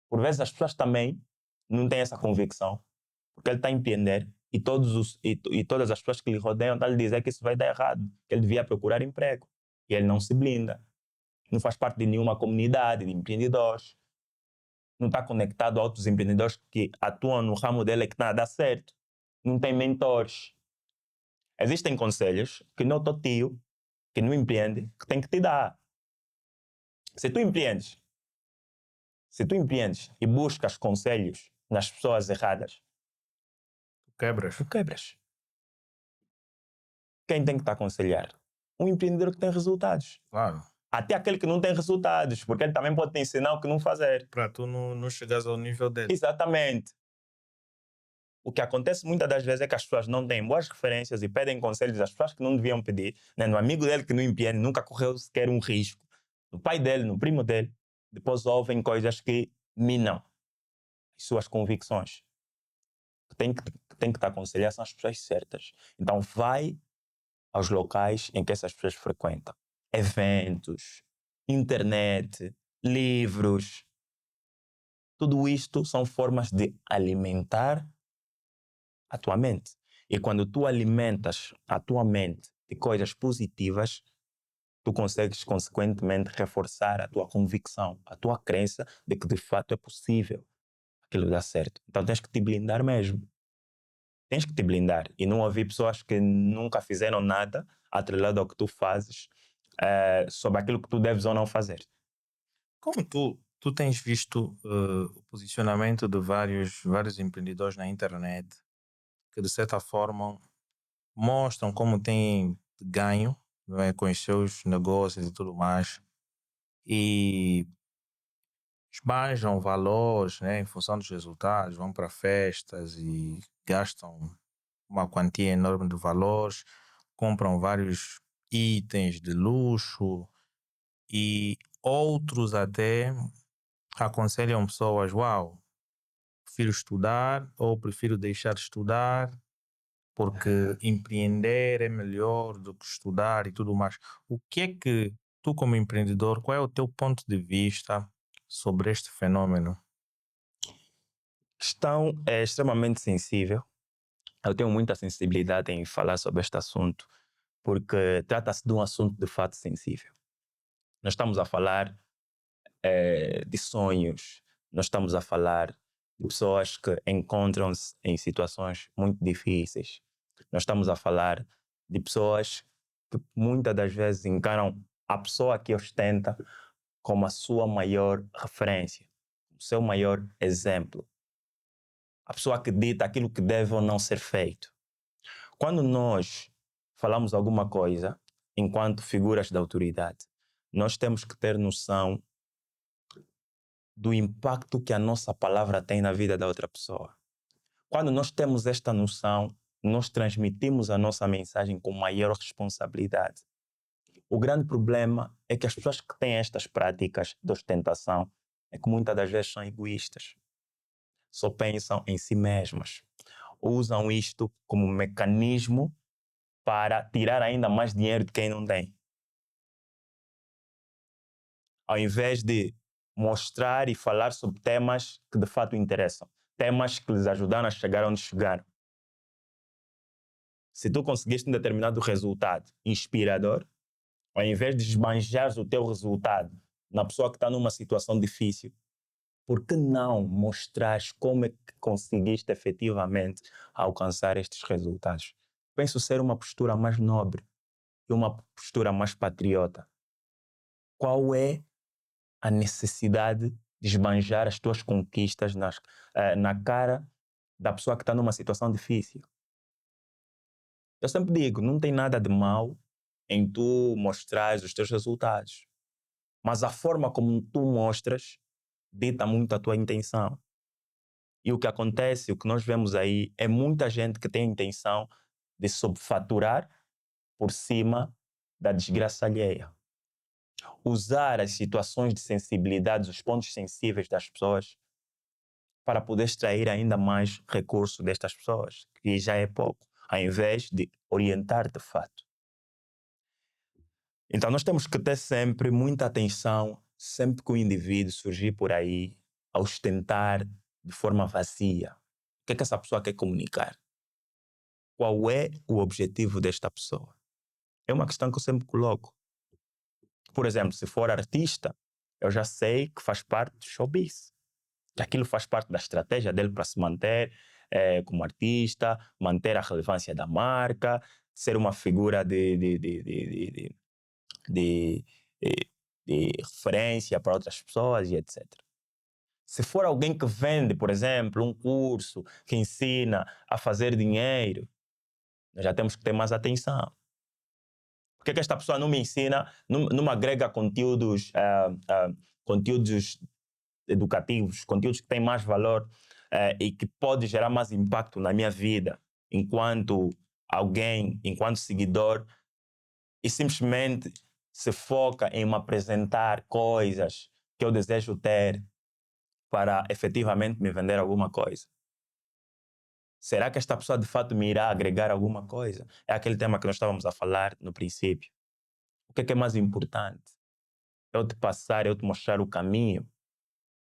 Speaker 1: Por vezes as pessoas também não têm essa convicção, porque ele está a empreender e todas as pessoas que lhe rodeiam estão a lhe dizer que isso vai dar errado, que ele devia procurar emprego. E ele não se blinda. Não faz parte de nenhuma comunidade de empreendedores. Não está conectado a outros empreendedores que atuam no ramo dele que nada dá certo. Não tem mentores. Existem conselhos que não teu tio, que não empreende, que tem que te dar. Se tu empreendes, se tu empreendes e buscas conselhos nas pessoas erradas,
Speaker 2: Quebras.
Speaker 1: tu quebras. Quem tem que te aconselhar? Um empreendedor que tem resultados.
Speaker 2: Claro.
Speaker 1: Até aquele que não tem resultados, porque ele também pode te ensinar o que não fazer.
Speaker 2: Para tu não chegares ao nível dele.
Speaker 1: Exatamente. O que acontece muitas das vezes é que as pessoas não têm boas referências e pedem conselhos às pessoas que não deviam pedir. Né? No amigo dele que não empreende, nunca correu sequer um risco. No pai dele, no primo dele. Depois ouvem coisas que minam as suas convicções. Tem que te aconselhar são as pessoas certas. Então vai aos locais em que essas pessoas frequentam. Eventos, internet, livros. Tudo isto são formas de alimentar a tua mente. E quando tu alimentas a tua mente de coisas positivas, tu consegues, consequentemente, reforçar a tua convicção, a tua crença de que de fato é possível aquilo dar certo. Então tens que te blindar mesmo. Tens que te blindar e não ouvir pessoas que nunca fizeram nada atrelado ao que tu fazes sobre aquilo que tu deves ou não fazer.
Speaker 2: Como tu tens visto o posicionamento de vários empreendedores na internet que, de certa forma, mostram como têm ganho, não é, com os seus negócios e tudo mais, e esbanjam valores, né, em função dos resultados, vão para festas e gastam uma quantia enorme de valores, compram vários itens de luxo e outros até aconselham pessoas, uau, prefiro estudar ou prefiro deixar de estudar porque empreender é melhor do que estudar e tudo mais. O que é que Tu, como empreendedor, qual é o teu ponto de vista sobre este fenômeno?
Speaker 1: Questão é extremamente sensível. Eu tenho muita sensibilidade em falar sobre este assunto, porque trata-se de um assunto de fato sensível. Nós estamos a falar de sonhos, nós estamos a falar de pessoas que encontram-se em situações muito difíceis. Nós estamos a falar de pessoas que muitas das vezes encaram a pessoa que ostenta como a sua maior referência, o seu maior exemplo, a pessoa que dita aquilo que deve ou não ser feito. Quando nós falamos alguma coisa, enquanto figuras da autoridade, nós temos que ter noção do impacto que a nossa palavra tem na vida da outra pessoa. Quando nós temos esta noção, nós transmitimos a nossa mensagem com maior responsabilidade. O grande problema é que as pessoas que têm estas práticas de ostentação é que muitas das vezes são egoístas. Só pensam em si mesmas. Usam isto como mecanismo para tirar ainda mais dinheiro de quem não tem. Ao invés de mostrar e falar sobre temas que de fato interessam, temas que lhes ajudaram a chegar onde chegaram. Se tu conseguiste um determinado resultado inspirador, ao invés de esbanjares o teu resultado na pessoa que está numa situação difícil, por que não mostrares como é que conseguiste efetivamente alcançar estes resultados? Penso ser uma postura mais nobre e uma postura mais patriota. Qual é a necessidade de esbanjar as tuas conquistas na cara da pessoa que está numa situação difícil? Eu sempre digo, não tem nada de mal em tu mostrares os teus resultados, mas a forma como tu mostras dita muito a tua intenção. E o que acontece, o que nós vemos aí, é muita gente que tem a intenção de subfaturar por cima da desgraça alheia. Usar as situações de sensibilidade, os pontos sensíveis das pessoas para poder extrair ainda mais recurso destas pessoas, que já é pouco, ao invés de orientar de fato. Então nós temos que ter sempre muita atenção, sempre que o indivíduo surgir por aí a ostentar de forma vazia. O que é que essa pessoa quer comunicar? Qual é o objetivo desta pessoa? É uma questão que eu sempre coloco. Por exemplo, se for artista, eu já sei que faz parte do showbiz. Que aquilo faz parte da estratégia dele para se manter como artista, manter a relevância da marca, ser uma figura de, de referência para outras pessoas e etc. Se for alguém que vende, por exemplo, um curso que ensina a fazer dinheiro, nós já temos que ter mais atenção. Por que é que esta pessoa não me ensina, não me agrega conteúdos educativos, conteúdos que têm mais valor e que podem gerar mais impacto na minha vida enquanto alguém, enquanto seguidor, e simplesmente se foca em me apresentar coisas que eu desejo ter para efetivamente me vender alguma coisa. Será que esta pessoa de fato me irá agregar alguma coisa? É aquele tema que nós estávamos a falar no princípio. O que é mais importante? Eu te passar, eu te mostrar o caminho,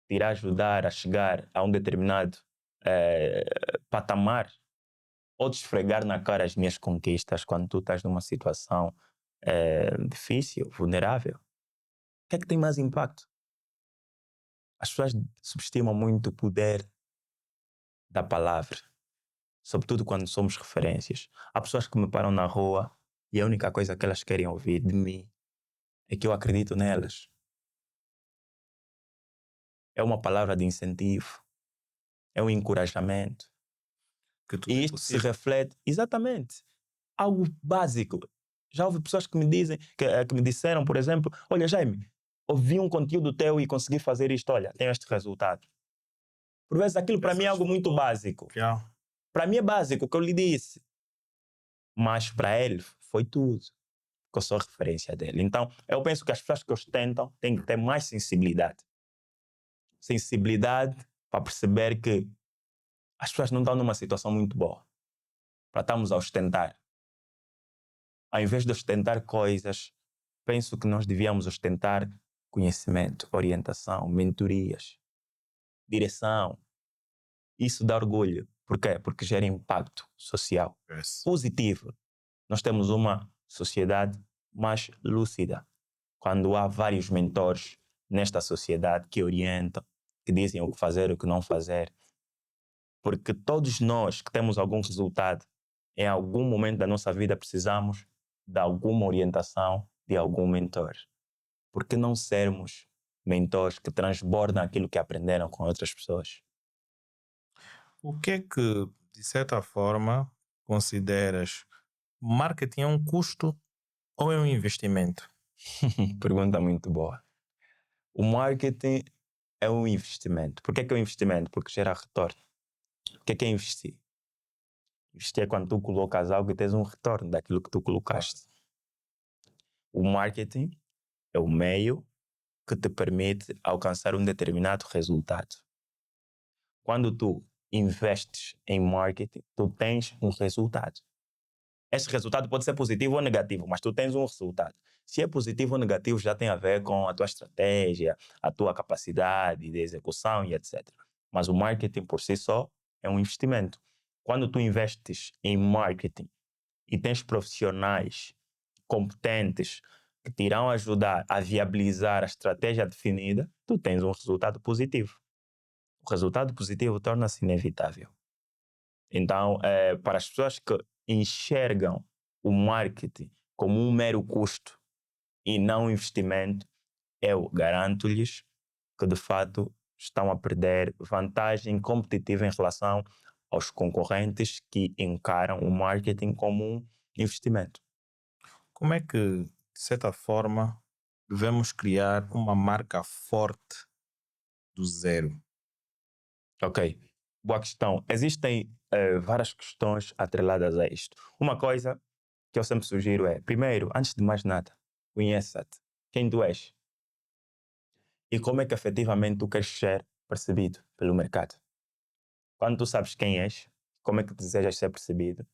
Speaker 1: te irá ajudar a chegar a um determinado patamar, ou te esfregar na cara as minhas conquistas quando tu estás numa situação difícil, vulnerável. O que é que tem mais impacto? As pessoas subestimam muito o poder da palavra, sobretudo quando somos referências. Há pessoas que me param na rua e a única coisa que elas querem ouvir de mim é que eu acredito nelas. É uma palavra de incentivo, é um encorajamento.
Speaker 2: Que tudo
Speaker 1: E
Speaker 2: é
Speaker 1: isto se
Speaker 2: possível.
Speaker 1: reflete, exatamente, algo básico. Já houve pessoas que me dizem, que me disseram, por exemplo, olha Jaime, ouvi um conteúdo teu e consegui fazer isto, olha, tenho este resultado. Por vezes aquilo para mim é algo muito básico.
Speaker 2: Yeah.
Speaker 1: Para mim é básico o que eu lhe disse. Mas para ele foi tudo. Que eu sou a referência dele. Então, eu penso que as pessoas que ostentam têm que ter mais sensibilidade. Sensibilidade para perceber que as pessoas não estão numa situação muito boa. Para estarmos a ostentar. Ao invés de ostentar coisas, penso que nós devíamos ostentar conhecimento, orientação, mentorias, direção. Isso dá orgulho. Por quê? Porque gera impacto social
Speaker 2: Yes.
Speaker 1: positivo. Nós temos uma sociedade mais lúcida. Quando há vários mentores nesta sociedade que orientam, que dizem o que fazer e o que não fazer. Porque todos nós que temos algum resultado, em algum momento da nossa vida precisamos de alguma orientação de algum mentor. Por que não sermos mentores que transbordam aquilo que aprenderam com outras pessoas?
Speaker 2: O que é que, de certa forma, consideras marketing é um custo ou é um investimento?
Speaker 1: Pergunta muito boa. O marketing é um investimento. Por que é um investimento? Porque gera retorno. O que é investir? Investir é quando tu colocas algo e tens um retorno daquilo que tu colocaste. O marketing é o meio que te permite alcançar um determinado resultado. Quando tu investes em marketing, tu tens um resultado. Esse resultado pode ser positivo ou negativo, mas tu tens um resultado. Se é positivo ou negativo, já tem a ver com a tua estratégia, a tua capacidade de execução e etc. Mas o marketing por si só é um investimento. Quando tu investes em marketing e tens profissionais competentes que te irão ajudar a viabilizar a estratégia definida, tu tens um resultado positivo. O resultado positivo torna-se inevitável. Então, para as pessoas que enxergam o marketing como um mero custo e não um investimento, eu garanto-lhes que, de fato, estão a perder vantagem competitiva em relação aos concorrentes que encaram o marketing como um investimento.
Speaker 2: Como é que, de certa forma, devemos criar uma marca forte do zero?
Speaker 1: Ok, boa questão. Existem várias questões atreladas a isto. Uma coisa que eu sempre sugiro é, primeiro, antes de mais nada, conheça-te. Quem tu és? E como é que efetivamente tu queres ser percebido pelo mercado? Quando tu sabes quem és, como é que desejas ser percebido,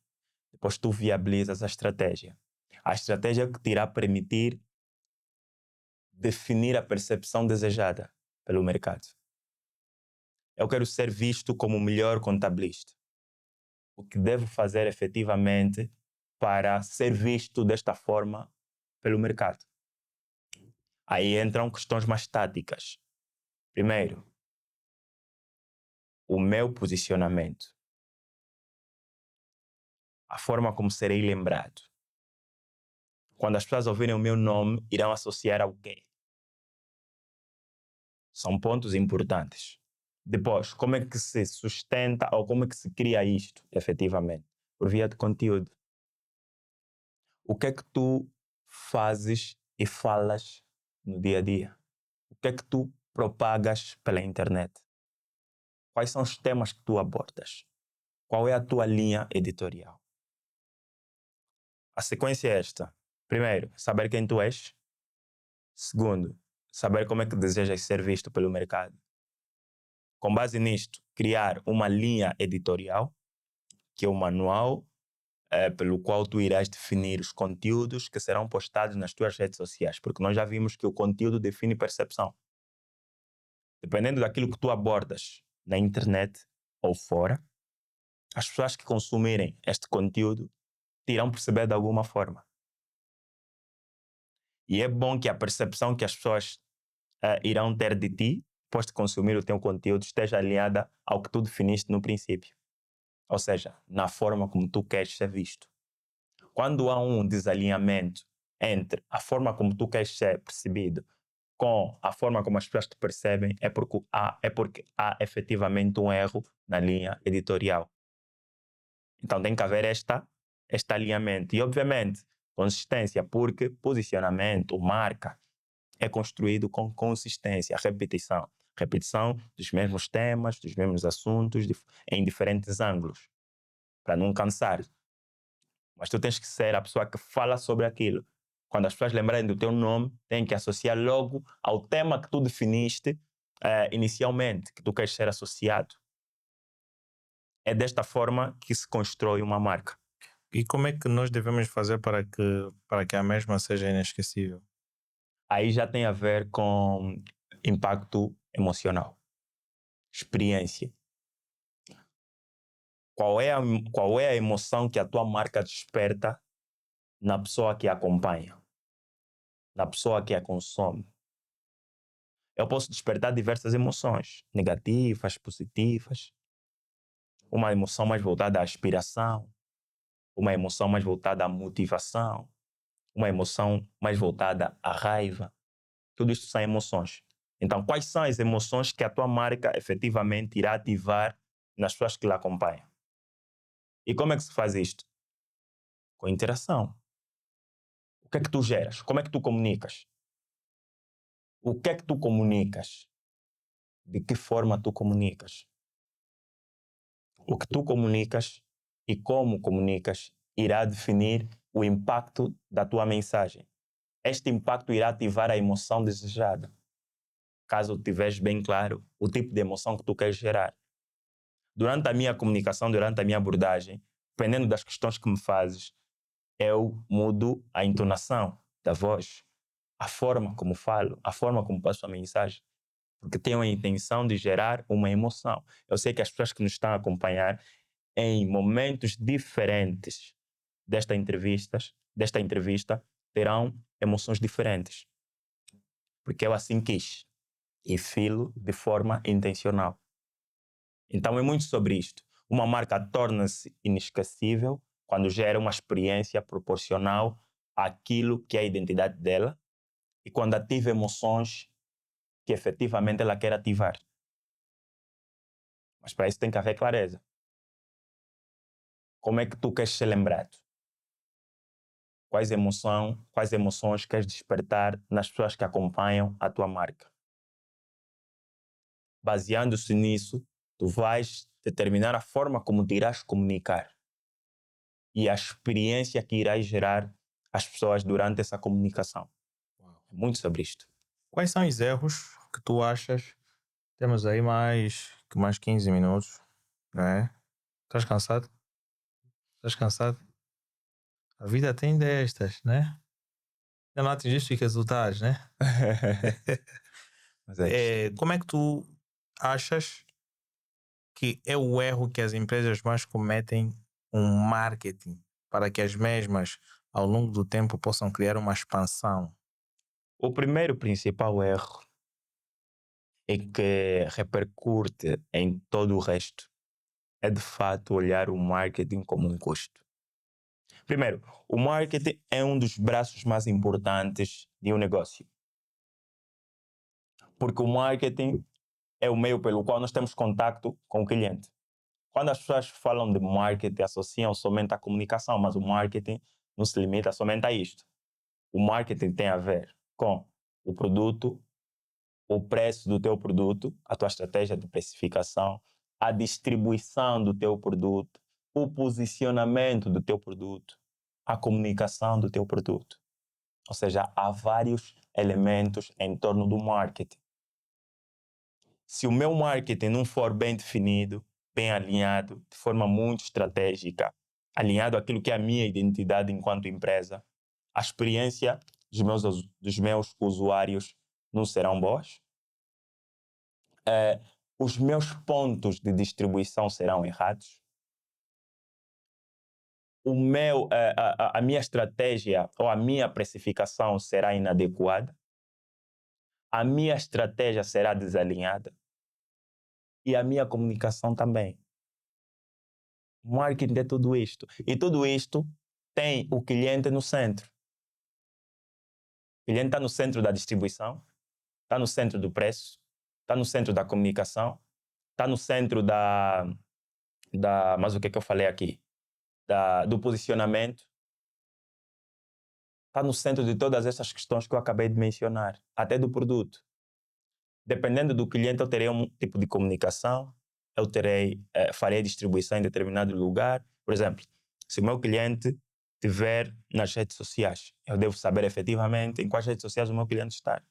Speaker 1: depois tu viabilizas a estratégia. A estratégia que te irá permitir definir a percepção desejada pelo mercado. Eu quero ser visto como o melhor contabilista. O que devo fazer efetivamente para ser visto desta forma pelo mercado? Aí entram questões mais táticas. Primeiro, o meu posicionamento. A forma como serei lembrado. Quando as pessoas ouvirem o meu nome, irão associar ao quê? São pontos importantes. Depois, como é que se sustenta ou como é que se cria isto, efetivamente? Por via de conteúdo. O que é que tu fazes e falas no dia a dia? O que é que tu propagas pela internet? Quais são os temas que tu abordas? Qual é a tua linha editorial? A sequência é esta. Primeiro, saber quem tu és. Segundo, saber como é que desejas ser visto pelo mercado. Com base nisto, criar uma linha editorial, que é o manual pelo qual tu irás definir os conteúdos que serão postados nas tuas redes sociais, porque nós já vimos que o conteúdo define percepção. Dependendo daquilo que tu abordas na internet ou fora, as pessoas que consumirem este conteúdo te irão perceber de alguma forma. E é bom que a percepção que as pessoas irão ter de ti, depois de consumir o teu conteúdo, esteja alinhada ao que tu definiste no princípio. Ou seja, na forma como tu queres ser visto. Quando há um desalinhamento entre a forma como tu queres ser percebido com a forma como as pessoas te percebem, é porque há efetivamente um erro na linha editorial. Então tem que haver este alinhamento. E, obviamente, consistência, porque posicionamento, marca, é construído com consistência, repetição. Repetição dos mesmos temas, dos mesmos assuntos, em diferentes ângulos, para não cansar. Mas tu tens que ser a pessoa que fala sobre aquilo. Quando as pessoas lembrarem do teu nome, têm que associar logo ao tema que tu definiste inicialmente, que tu queres ser associado. É desta forma que se constrói uma marca.
Speaker 2: E como é que nós devemos fazer para que a mesma seja inesquecível?
Speaker 1: aí já tem a ver com impacto emocional, experiência. Qual é a emoção que a tua marca desperta na pessoa que a acompanha, na pessoa que a consome? Eu posso despertar diversas emoções, negativas, positivas. Uma emoção mais voltada à aspiração, uma emoção mais voltada à motivação, uma emoção mais voltada à raiva. Tudo isto são emoções. Então, quais são as emoções que a tua marca efetivamente irá ativar nas pessoas que la acompanham? E como é que se faz isto? Com interação. O que é que tu geras? Como é que tu comunicas? O que é que tu comunicas? De que forma tu comunicas? O que tu comunicas e como comunicas irá definir o impacto da tua mensagem. Este impacto irá ativar a emoção desejada. Caso tiveres bem claro o tipo de emoção que tu queres gerar. Durante a minha comunicação, durante a minha abordagem, dependendo das questões que me fazes, eu mudo a entonação da voz, a forma como falo, a forma como passo a mensagem, porque tenho a intenção de gerar uma emoção. Eu sei que as pessoas que nos estão a acompanhar em momentos diferentes desta entrevista terão emoções diferentes, porque eu assim quis e filo de forma intencional. Então é muito sobre isto. Uma marca torna-se inesquecível quando gera uma experiência proporcional àquilo que é a identidade dela e quando ativa emoções que efetivamente ela quer ativar. Mas para isso tem que haver clareza. Como é que tu queres ser lembrado? Quais emoções queres despertar nas pessoas que acompanham a tua marca? Baseando-se nisso, tu vais determinar a forma como te irás comunicar e a experiência que irás gerar às pessoas durante essa comunicação.
Speaker 2: Uau.
Speaker 1: É muito sobre isto.
Speaker 2: Quais são os erros que tu achas? Temos aí mais 15 minutos, né? Estás cansado? Estás cansado? A vida tem destas, né? Ainda não atingiste os resultados, né?
Speaker 1: Mas é isto.
Speaker 2: Como é que tu achas que é o erro que as empresas mais cometem um marketing para que as mesmas, ao longo do tempo, possam criar uma expansão?
Speaker 1: O primeiro principal erro é que repercute em todo o resto. É de fato olhar o marketing como um custo. Primeiro, o marketing é um dos braços mais importantes de um negócio. Porque o marketing é o meio pelo qual nós temos contato com o cliente. Quando as pessoas falam de marketing, associam somente à comunicação, mas o marketing não se limita somente a isto. O marketing tem a ver com o produto, o preço do teu produto, a tua estratégia de precificação, a distribuição do teu produto, o posicionamento do teu produto, a comunicação do teu produto. Ou seja, há vários elementos em torno do marketing. Se o meu marketing não for bem definido, bem alinhado, de forma muito estratégica, alinhado àquilo que é a minha identidade enquanto empresa, a experiência dos meus usuários não serão boas. Os meus pontos de distribuição serão errados. A minha estratégia ou a minha precificação será inadequada. A minha estratégia será desalinhada. E a minha comunicação também. Marketing é tudo isto. E tudo isto tem o cliente no centro. O cliente está no centro da distribuição, está no centro do preço, está no centro da comunicação, está no centro mas o que é que eu falei aqui? Do posicionamento, está no centro de todas essas questões que eu acabei de mencionar, até do produto. Dependendo do cliente, eu terei um tipo de comunicação, farei distribuição em determinado lugar. Por exemplo, se o meu cliente estiver nas redes sociais, eu devo saber efetivamente em quais redes sociais o meu cliente está.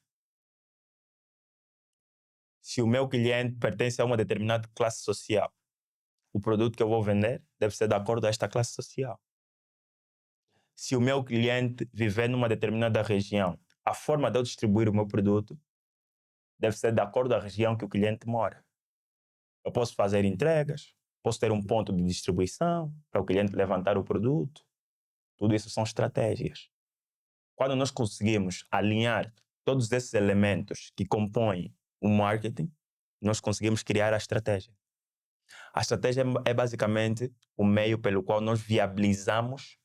Speaker 1: Se o meu cliente pertence a uma determinada classe social, o produto que eu vou vender deve ser de acordo a esta classe social. Se o meu cliente viver numa determinada região, a forma de eu distribuir o meu produto deve ser de acordo com a região que o cliente mora. Eu posso fazer entregas, posso ter um ponto de distribuição para o cliente levantar o produto. Tudo isso são estratégias. Quando nós conseguimos alinhar todos esses elementos que compõem o marketing, nós conseguimos criar a estratégia. A estratégia é basicamente o meio pelo qual nós viabilizamos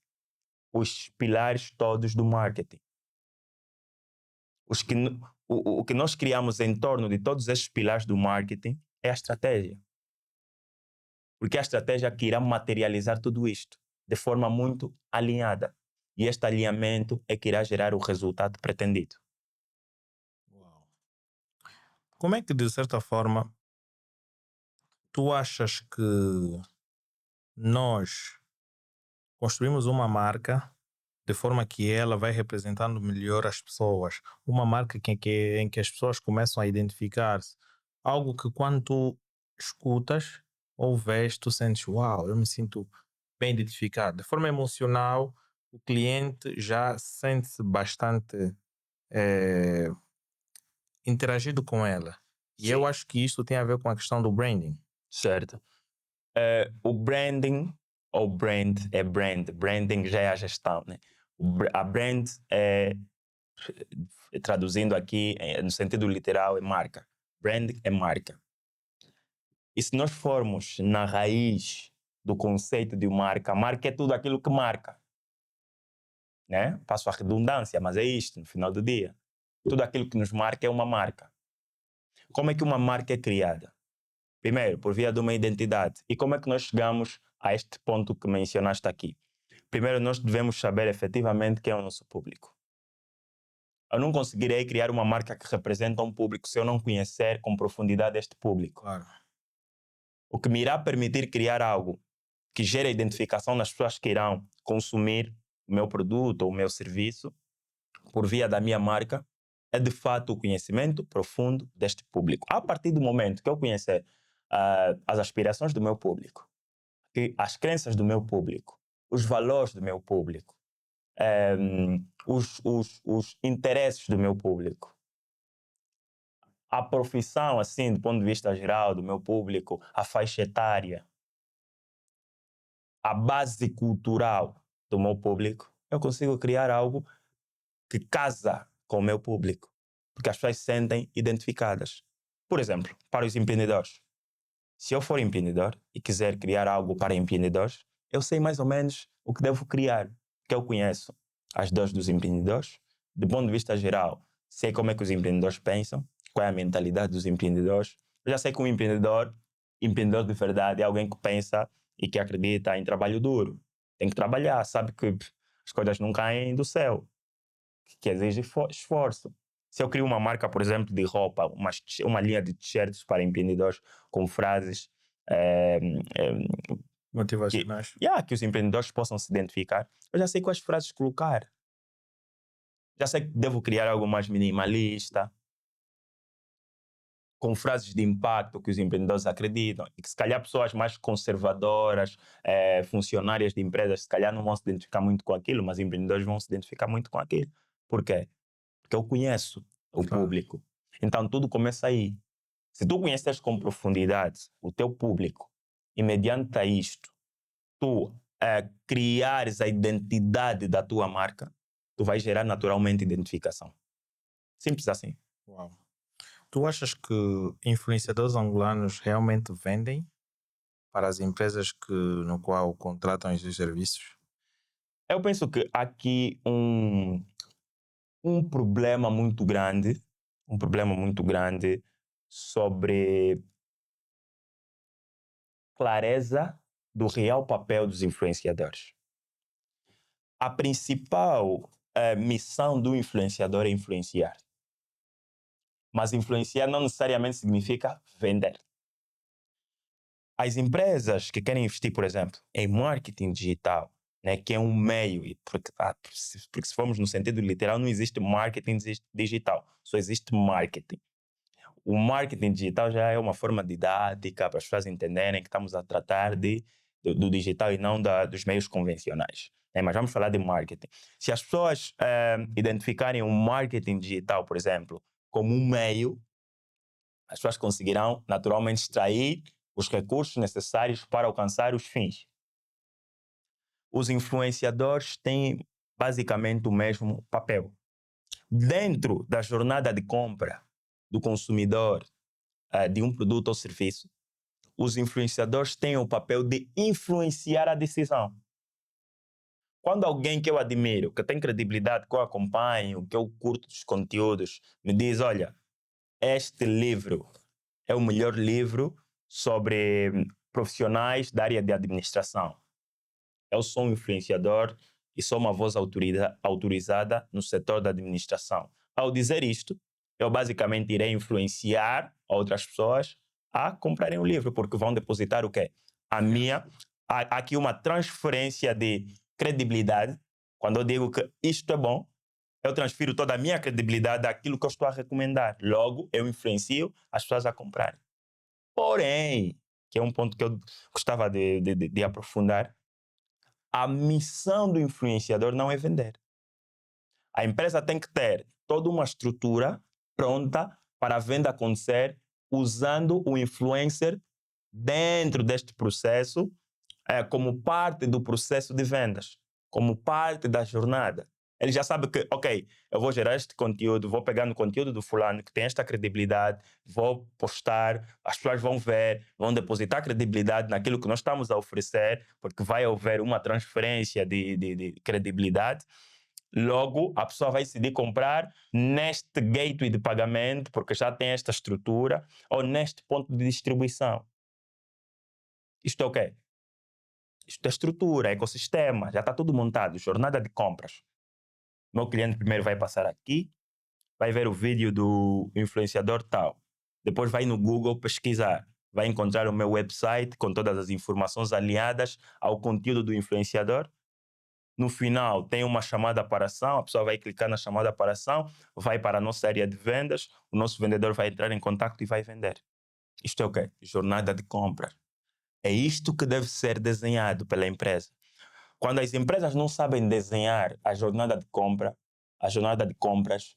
Speaker 1: os pilares todos do marketing. O que nós criamos em torno de todos esses pilares do marketing é a estratégia. Porque é a estratégia que irá materializar tudo isto de forma muito alinhada. E este alinhamento é que irá gerar o resultado pretendido.
Speaker 2: Uau. Como é que, de certa forma, tu achas que nós construímos uma marca de forma que ela vai representando melhor as pessoas? Uma marca em que as pessoas começam a identificar-se. Algo que quando tu escutas ou vês, tu sentes, uau, eu me sinto bem identificado. De forma emocional, o cliente já sente-se bastante eh, interagido com ela. E eu
Speaker 1: Sim.
Speaker 2: acho que isto tem a ver com a questão do branding.
Speaker 1: Certo. O branding, ou brand, é brand. Branding já é a gestão, né? A brand é, traduzindo aqui, no sentido literal, é marca. Brand é marca. E se nós formos na raiz do conceito de marca, marca é tudo aquilo que marca. Né? Passo a redundância, mas é isto, no final do dia. Tudo aquilo que nos marca é uma marca. Como é que uma marca é criada? Primeiro, por via de uma identidade. E como é que nós chegamos a este ponto que mencionaste aqui? Primeiro, nós devemos saber efetivamente quem é o nosso público. Eu não conseguirei criar uma marca que representa um público se eu não conhecer com profundidade este público.
Speaker 2: Claro.
Speaker 1: O que me irá permitir criar algo que gere identificação nas pessoas que irão consumir o meu produto ou o meu serviço por via da minha marca é de fato o conhecimento profundo deste público. A partir do momento que eu conhecer as aspirações do meu público, as crenças do meu público, os valores do meu público, os interesses do meu público, a profissão, assim, do ponto de vista geral do meu público, a faixa etária, a base cultural do meu público, eu consigo criar algo que casa com o meu público, porque as pessoas se sentem identificadas. Por exemplo, para os empreendedores. Se eu for empreendedor e quiser criar algo para empreendedores, eu sei mais ou menos o que devo criar, que eu conheço as dores dos empreendedores, do ponto de vista geral, sei como é que os empreendedores pensam, qual é a mentalidade dos empreendedores. Eu já sei que um empreendedor de verdade, é alguém que pensa e que acredita em trabalho duro. Tem que trabalhar, sabe que as coisas não caem do céu, que exige esforço. Se eu crio uma marca, por exemplo, de roupa, uma linha de t-shirts para empreendedores com frases
Speaker 2: Motivacionais.
Speaker 1: que os empreendedores possam se identificar, eu já sei quais frases colocar. Já sei que devo criar algo mais minimalista, com frases de impacto que os empreendedores acreditam e que se calhar pessoas mais conservadoras, funcionárias de empresas, se calhar não vão se identificar muito com aquilo, mas empreendedores vão se identificar muito com aquilo. Por quê? Porque eu conheço o
Speaker 2: Claro.
Speaker 1: público. Então tudo começa aí. Se tu conheces com profundidade o teu público e mediante a isto tu criares a identidade da tua marca, tu vais gerar naturalmente identificação. Simples assim.
Speaker 2: Uau. Tu achas que influenciadores angolanos realmente vendem para as empresas no qual contratam os seus serviços?
Speaker 1: Eu penso que há aqui um problema muito grande, sobre clareza do real papel dos influenciadores. A principal missão do influenciador é influenciar. Mas influenciar não necessariamente significa vender. As empresas que querem investir, por exemplo, em marketing digital, né, que é um meio, porque se formos no sentido literal, não existe marketing digital, só existe marketing. O marketing digital já é uma forma didática para as pessoas entenderem que estamos a tratar de do digital e não dos meios convencionais. Mas vamos falar de marketing. Se as pessoas identificarem o marketing digital, por exemplo, como um meio, as pessoas conseguirão naturalmente extrair os recursos necessários para alcançar os fins. Os influenciadores têm basicamente o mesmo papel. Dentro da jornada de compra do consumidor de um produto ou serviço, os influenciadores têm o papel de influenciar a decisão. Quando alguém que eu admiro, que tem credibilidade, que eu acompanho, que eu curto os conteúdos, me diz, olha, este livro é o melhor livro sobre profissionais da área de administração. Eu sou um influenciador e sou uma voz autorizada no setor da administração. Ao dizer isto, eu basicamente irei influenciar outras pessoas a comprarem o livro, porque vão depositar o quê? Há aqui uma transferência de credibilidade. Quando eu digo que isto é bom, eu transfiro toda a minha credibilidade àquilo que eu estou a recomendar. Logo, eu influencio as pessoas a comprarem. Porém, que é um ponto que eu gostava de aprofundar, a missão do influenciador não é vender. A empresa tem que ter toda uma estrutura pronta para a venda acontecer usando o influencer dentro deste processo como parte do processo de vendas, como parte da jornada. Ele já sabe que, ok, eu vou gerar este conteúdo, vou pegar no conteúdo do fulano que tem esta credibilidade, vou postar, as pessoas vão ver, vão depositar credibilidade naquilo que nós estamos a oferecer, porque vai haver uma transferência de credibilidade. Logo, a pessoa vai decidir comprar neste gateway de pagamento, porque já tem esta estrutura, ou neste ponto de distribuição. Isto é o quê? Isto é estrutura, é ecossistema, já está tudo montado, jornada de compras. Meu cliente primeiro vai passar aqui, vai ver o vídeo do influenciador tal. Depois vai no Google pesquisar. Vai encontrar o meu website com todas as informações alinhadas ao conteúdo do influenciador. No final, tem uma chamada para ação, a pessoa vai clicar na chamada para ação, vai para a nossa área de vendas, o nosso vendedor vai entrar em contato e vai vender. Isto é o quê? Jornada de compras. É isto que deve ser desenhado pela empresa. Quando as empresas não sabem desenhar a jornada de compra, a jornada de compras,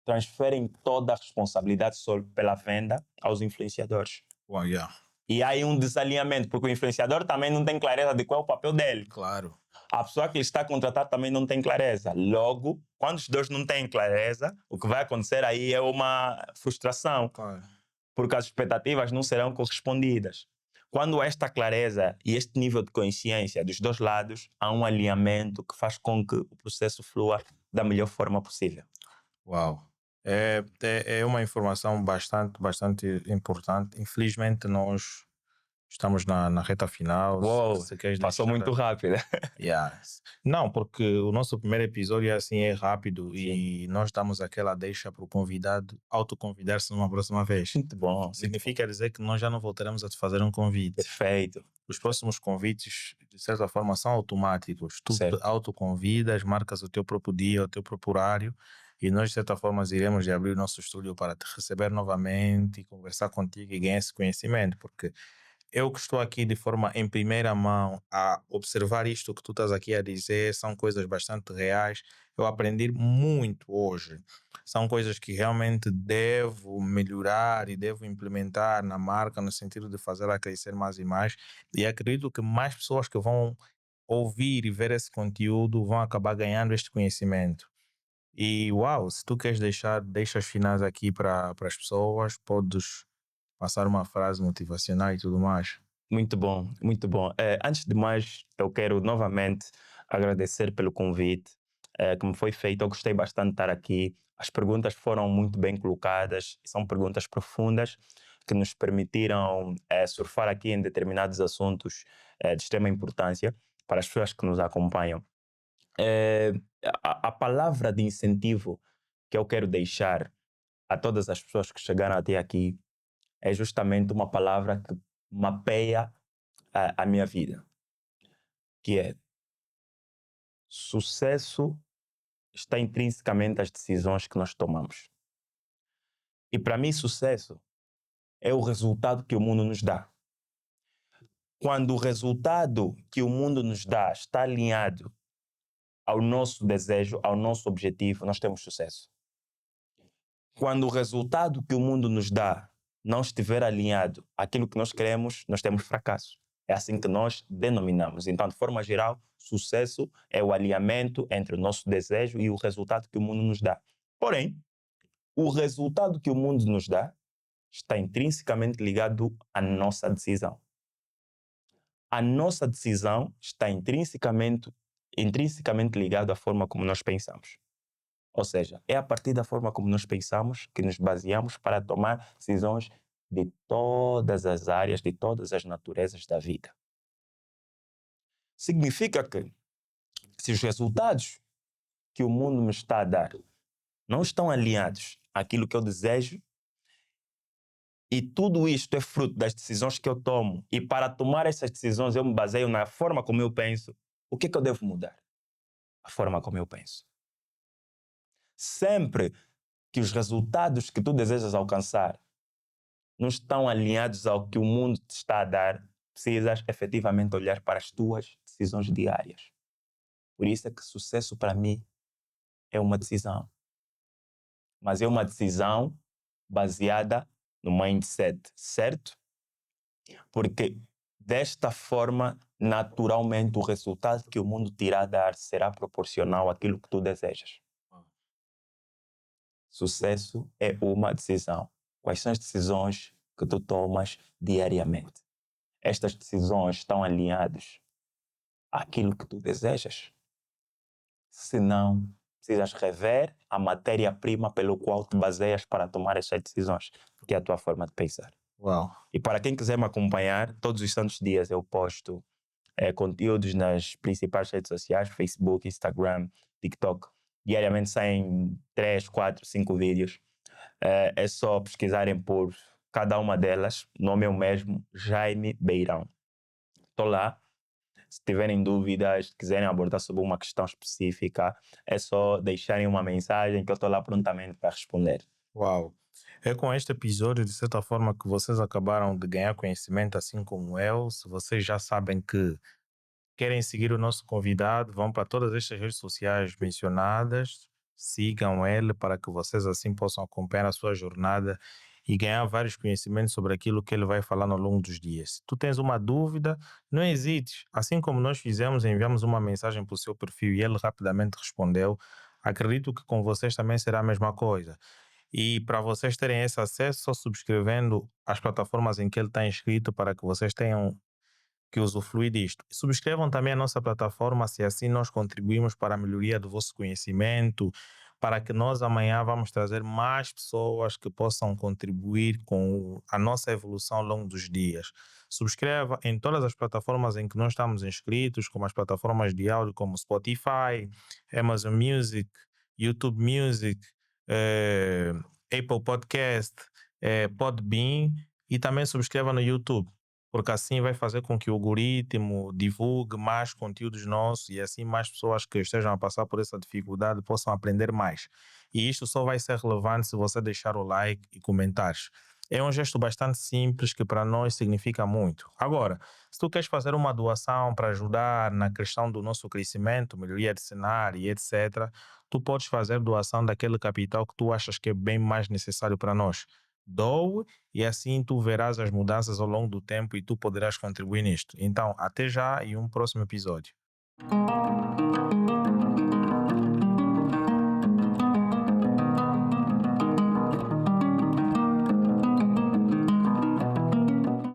Speaker 1: transferem toda a responsabilidade pela venda aos influenciadores.
Speaker 2: Well, yeah.
Speaker 1: E há aí um desalinhamento, porque o influenciador também não tem clareza de qual é o papel dele.
Speaker 2: Claro.
Speaker 1: A pessoa que ele está a contratar também não tem clareza. Logo, quando os dois não têm clareza, o que vai acontecer aí é uma frustração,
Speaker 2: Claro.
Speaker 1: porque as expectativas não serão correspondidas. Quando há esta clareza e este nível de consciência dos dois lados, há um alinhamento que faz com que o processo flua da melhor forma possível.
Speaker 2: Uau. É uma informação bastante importante. Infelizmente, nós estamos na reta final.
Speaker 1: Uou,
Speaker 2: Se queres
Speaker 1: passou
Speaker 2: deixar...
Speaker 1: muito rápido.
Speaker 2: Yes. Não, porque o nosso primeiro episódio assim é rápido e nós damos aquela deixa para o convidado autoconvidar-se numa próxima vez.
Speaker 1: Muito bom.
Speaker 2: Significa dizer que nós já não voltaremos a te fazer um convite.
Speaker 1: Perfeito.
Speaker 2: Os próximos convites, de certa forma, são automáticos. Tu
Speaker 1: Certo.
Speaker 2: te autoconvidas, marcas o teu próprio dia, o teu próprio horário e nós, de certa forma, iremos de abrir o nosso estúdio para te receber novamente e conversar contigo e ganhar esse conhecimento, porque eu que estou aqui de forma em primeira mão a observar isto que tu estás aqui a dizer, são coisas bastante reais. Eu aprendi muito hoje. São coisas que realmente devo melhorar e devo implementar na marca no sentido de fazê-la crescer mais e mais. E acredito que mais pessoas que vão ouvir e ver esse conteúdo vão acabar ganhando este conhecimento. E uau, se tu queres deixa as finais aqui para as pessoas, podes passar uma frase motivacional e tudo mais.
Speaker 1: Muito bom, muito bom. Antes de mais, eu quero novamente agradecer pelo convite que me foi feito. Eu gostei bastante de estar aqui. As perguntas foram muito bem colocadas, são perguntas profundas que nos permitiram surfar aqui em determinados assuntos de extrema importância para as pessoas que nos acompanham. Eh, a palavra de incentivo que eu quero deixar a todas as pessoas que chegaram até aqui é justamente uma palavra que mapeia a minha vida, que é: sucesso está intrinsecamente às decisões que nós tomamos. E para mim, sucesso é o resultado que o mundo nos dá. Quando o resultado que o mundo nos dá está alinhado ao nosso desejo, ao nosso objetivo, nós temos sucesso. Quando o resultado que o mundo nos dá não estiver alinhado àquilo que nós queremos, nós temos fracasso. É assim que nós denominamos. Então, de forma geral, sucesso é o alinhamento entre o nosso desejo e o resultado que o mundo nos dá. Porém, o resultado que o mundo nos dá está intrinsecamente ligado à nossa decisão. A nossa decisão está intrinsecamente ligada à forma como nós pensamos. Ou seja, é a partir da forma como nós pensamos que nos baseamos para tomar decisões de todas as áreas, de todas as naturezas da vida. Significa que, se os resultados que o mundo me está a dar não estão alinhados àquilo que eu desejo, e tudo isto é fruto das decisões que eu tomo, e para tomar essas decisões eu me baseio na forma como eu penso, o que é que eu devo mudar? A forma como eu penso. Sempre que os resultados que tu desejas alcançar não estão alinhados ao que o mundo te está a dar, precisas efetivamente olhar para as tuas decisões diárias. Por isso é que sucesso para mim é uma decisão. Mas é uma decisão baseada no mindset, certo? Porque desta forma, naturalmente, o resultado que o mundo te irá dar será proporcional àquilo que tu desejas. Sucesso é uma decisão. Quais são as decisões que tu tomas diariamente? Estas decisões estão alinhadas àquilo que tu desejas? Se não, precisas rever a matéria-prima pelo qual te baseias para tomar essas decisões, que é a tua forma de pensar.
Speaker 2: Uau.
Speaker 1: E para quem quiser me acompanhar, todos os santos dias eu posto conteúdos nas principais redes sociais, Facebook, Instagram, TikTok. Diariamente saem 3, 4, 5 vídeos. É só pesquisarem por cada uma delas. O nome é o mesmo, Jaime Beirão. Estou lá. Se tiverem dúvidas, quiserem abordar sobre uma questão específica, é só deixarem uma mensagem que eu estou lá prontamente para responder.
Speaker 2: Uau. É com este episódio, de certa forma, que vocês acabaram de ganhar conhecimento, assim como eu. Se vocês já sabem que querem seguir o nosso convidado, vão para todas estas redes sociais mencionadas, sigam ele para que vocês assim possam acompanhar a sua jornada e ganhar vários conhecimentos sobre aquilo que ele vai falar ao longo dos dias. Se tu tens uma dúvida, não hesites. Assim como nós fizemos, enviamos uma mensagem para o seu perfil e ele rapidamente respondeu. Acredito que com vocês também será a mesma coisa. E para vocês terem esse acesso, só subscrevendo as plataformas em que ele está inscrito para que vocês tenham que usufruir disto. Subscrevam também a nossa plataforma, se assim nós contribuímos para a melhoria do vosso conhecimento, para que nós amanhã vamos trazer mais pessoas que possam contribuir com a nossa evolução ao longo dos dias. Subscreva em todas as plataformas em que nós estamos inscritos, como as plataformas de áudio como Spotify, Amazon Music, YouTube Music, Apple Podcast, Podbean, e também subscreva no YouTube, porque assim vai fazer com que o algoritmo divulgue mais conteúdos nossos e assim mais pessoas que estejam a passar por essa dificuldade possam aprender mais. E isto só vai ser relevante se você deixar o like e comentários. É um gesto bastante simples que para nós significa muito. Agora, se tu queres fazer uma doação para ajudar na questão do nosso crescimento, melhoria de cenário e etc., tu podes fazer doação daquele capital que tu achas que é bem mais necessário para nós. Doe e assim tu verás as mudanças ao longo do tempo e tu poderás contribuir nisto. Então, até já e um próximo episódio.